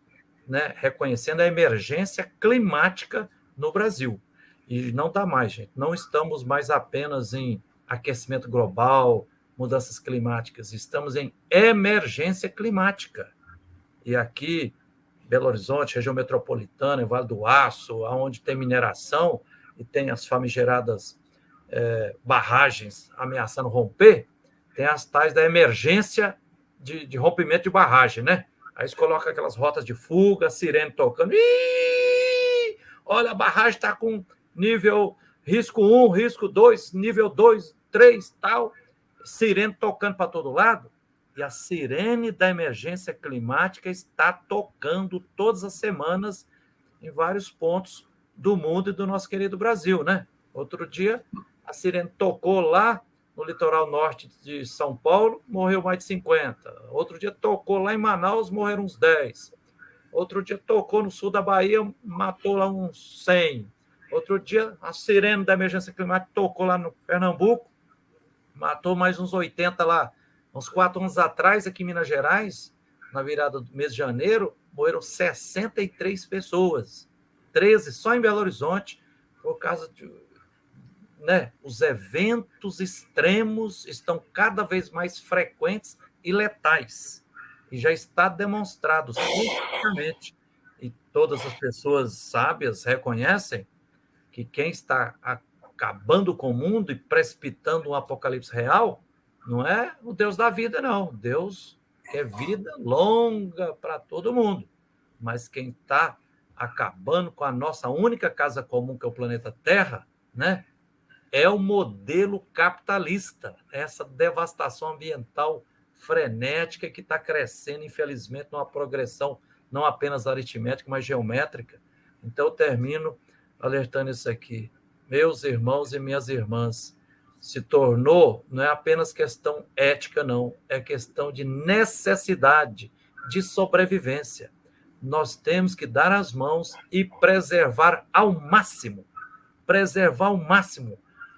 né, reconhecendo a emergência climática no Brasil. E não dá mais, gente. Não estamos mais apenas em aquecimento global, mudanças climáticas. Estamos em emergência climática. E aqui, Belo Horizonte, região metropolitana, Vale do Aço, onde tem mineração e tem as famigeradas barragens ameaçando romper, tem as tais da emergência de rompimento de barragem, né? Aí eles colocam aquelas rotas de fuga, sirene tocando. Ih! Olha, a barragem está com nível risco 1, risco 2, nível 2, 3, tal. Sirene tocando para todo lado. E a sirene da emergência climática está tocando todas as semanas em vários pontos do mundo e do nosso querido Brasil, né? Outro dia, a sirene tocou lá no litoral norte de São Paulo, morreu mais de 50. Outro dia tocou lá em Manaus, morreram uns 10. Outro dia tocou no sul da Bahia, matou lá uns 100. Outro dia, a sirene da emergência climática tocou lá no Pernambuco, matou mais uns 80 lá. Uns 4 anos atrás, aqui em Minas Gerais, na virada do mês de janeiro, morreram 63 pessoas. 13 só em Belo Horizonte, por causa de... né, os eventos extremos estão cada vez mais frequentes e letais. E já está demonstrado cientificamente, e todas as pessoas sábias reconhecem que quem está acabando com o mundo e precipitando um apocalipse real não é o Deus da vida, não. Deus quer vida longa para todo mundo. Mas quem está acabando com a nossa única casa comum, que é o planeta Terra, né, é o modelo capitalista, essa devastação ambiental frenética que está crescendo, infelizmente, numa progressão não apenas aritmética, mas geométrica. Então, eu termino alertando isso aqui. Meus irmãos e minhas irmãs, se tornou, não é apenas questão ética, não, é questão de necessidade, de sobrevivência. Nós temos que dar as mãos e preservar ao máximo,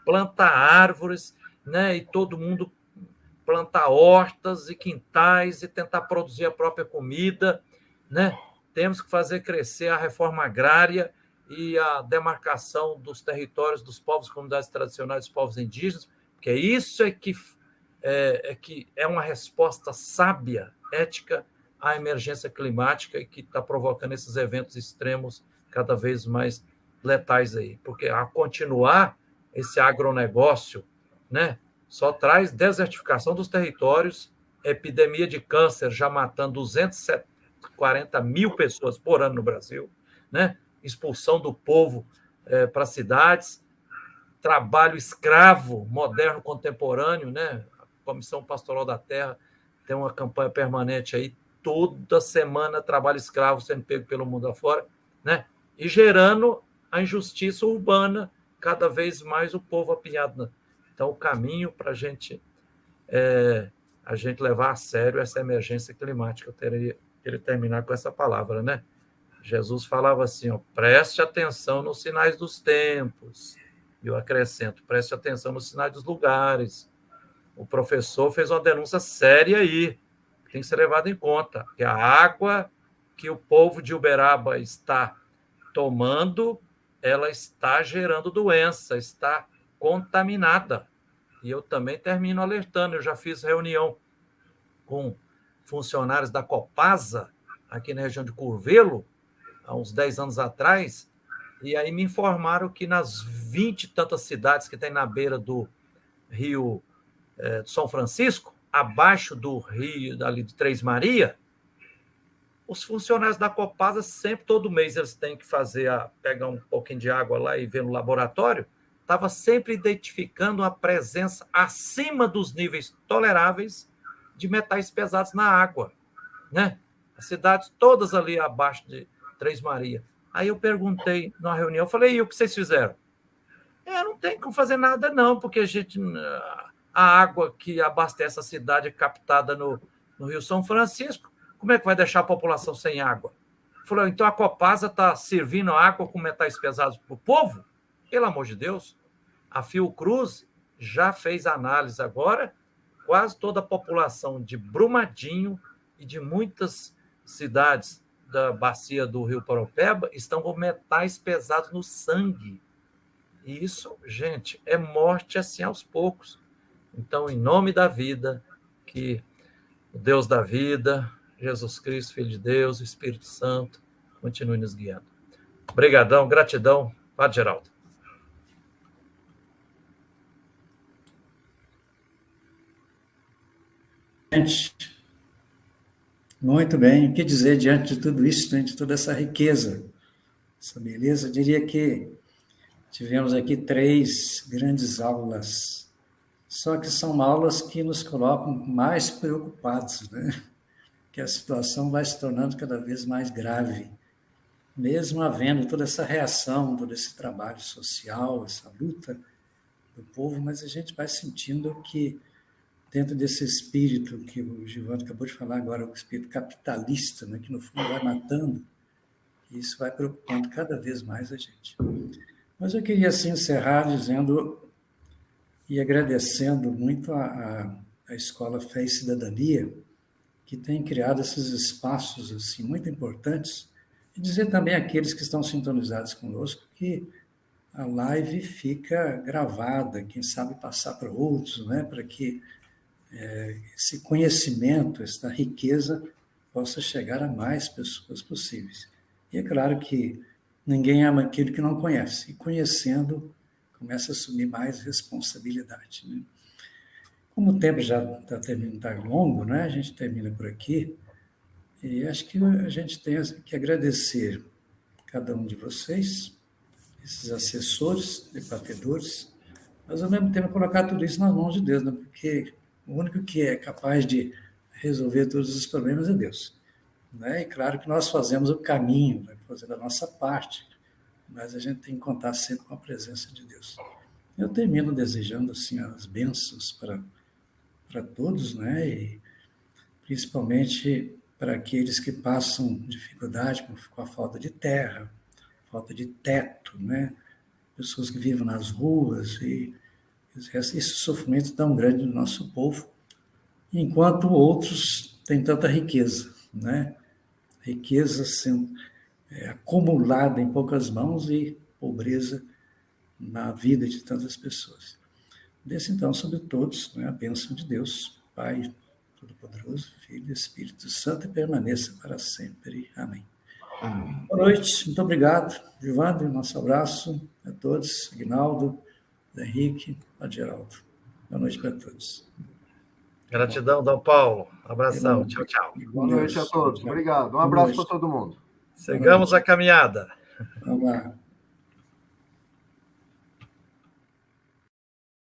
plantar árvores, né, e todo mundo plantar hortas e quintais e tentar produzir a própria comida, né? Temos que fazer crescer a reforma agrária e a demarcação dos territórios dos povos, comunidades tradicionais, dos povos indígenas, porque isso que é uma resposta sábia, ética, à emergência climática e que está provocando esses eventos extremos cada vez mais letais aí. Porque a continuar esse agronegócio, né, só traz desertificação dos territórios, epidemia de câncer já matando 240 mil pessoas por ano no Brasil, né? Expulsão do povo para cidades, trabalho escravo moderno contemporâneo, né? A Comissão Pastoral da Terra tem uma campanha permanente aí, toda semana trabalho escravo sendo pego pelo mundo afora, né? E gerando a injustiça urbana, cada vez mais o povo apinhado. Então, o caminho para a gente levar a sério essa emergência climática, eu queria terminar com essa palavra, né? Jesus falava assim, ó, preste atenção nos sinais dos tempos. E eu acrescento, preste atenção nos sinais dos lugares. O professor fez uma denúncia séria aí, que tem que ser levada em conta, que a água que o povo de Uberaba está tomando, ela está gerando doença, está contaminada. E eu também termino alertando, eu já fiz reunião com funcionários da Copasa, aqui na região de Curvelo, há uns 10 anos atrás, e aí me informaram que nas 20 e tantas cidades que tem na beira do rio de São Francisco, abaixo do rio ali de Três Maria, os funcionários da Copasa sempre, todo mês, eles têm que pegar um pouquinho de água lá e ver no laboratório, estava sempre identificando a presença acima dos níveis toleráveis de metais pesados na água, né? As cidades todas ali abaixo de Três Maria. Aí eu perguntei numa reunião, eu falei, e o que vocês fizeram? Não tem como fazer nada não, porque a água que abastece a cidade é captada no Rio São Francisco, como é que vai deixar a população sem água? Falou, então a Copasa está servindo água com metais pesados para o povo? Pelo amor de Deus. A Fiocruz já fez análise agora, quase toda a população de Brumadinho e de muitas cidades da bacia do Rio Paraupeba estão com metais pesados no sangue. E isso, gente, é morte assim aos poucos. Então, em nome da vida, que o Deus da vida, Jesus Cristo, Filho de Deus, o Espírito Santo, continue nos guiando. Obrigadão, gratidão, Padre Geraldo. Gente, muito bem. O que dizer diante de tudo isso, né, de toda essa riqueza, essa beleza? Eu diria que tivemos aqui 3 grandes aulas, só que são aulas que nos colocam mais preocupados, né? Que a situação vai se tornando cada vez mais grave, mesmo havendo toda essa reação, todo esse trabalho social, essa luta do povo, mas a gente vai sentindo que dentro desse espírito que o Giovanni acabou de falar agora, o espírito capitalista, né, que no fundo vai matando, isso vai preocupando cada vez mais a gente. Mas eu queria, assim, encerrar dizendo e agradecendo muito a Escola Fé e Cidadania, que tem criado esses espaços assim, muito importantes, e dizer também àqueles que estão sintonizados conosco que a live fica gravada, quem sabe passar para outros, né, para que esse conhecimento, essa riqueza, possa chegar a mais pessoas possíveis. E é claro que ninguém ama aquele que não conhece, e conhecendo, começa a assumir mais responsabilidade. Né? Como o tempo já está longo, né? A gente termina por aqui, e acho que a gente tem que agradecer cada um de vocês, esses assessores, debatedores, mas ao mesmo tempo colocar tudo isso nas mãos de Deus, né? Porque o único que é capaz de resolver todos os problemas é Deus. Né? E claro que nós fazemos o caminho, né? Fazendo a nossa parte, mas a gente tem que contar sempre com a presença de Deus. Eu termino desejando assim, as bênçãos para todos, né? E principalmente para aqueles que passam dificuldade com a falta de terra, falta de teto, né? Pessoas que vivem nas ruas e esse sofrimento tão grande do nosso povo, enquanto outros têm tanta riqueza, né? Riqueza sendo acumulada em poucas mãos e pobreza na vida de tantas pessoas. Desça então sobre todos, né, a bênção de Deus, Pai Todo-Poderoso, Filho e Espírito Santo, e permaneça para sempre. Amém. Amém. Boa noite, muito obrigado, Giovanni, nosso abraço a todos, Aguinaldo, Henrique, Padre Geraldo. Boa noite para todos. Gratidão, Dom Paulo. Abração. Tchau, tchau. Boa noite a todos. Obrigado. Um abraço para todo mundo. Sigamos a caminhada. Vamos lá.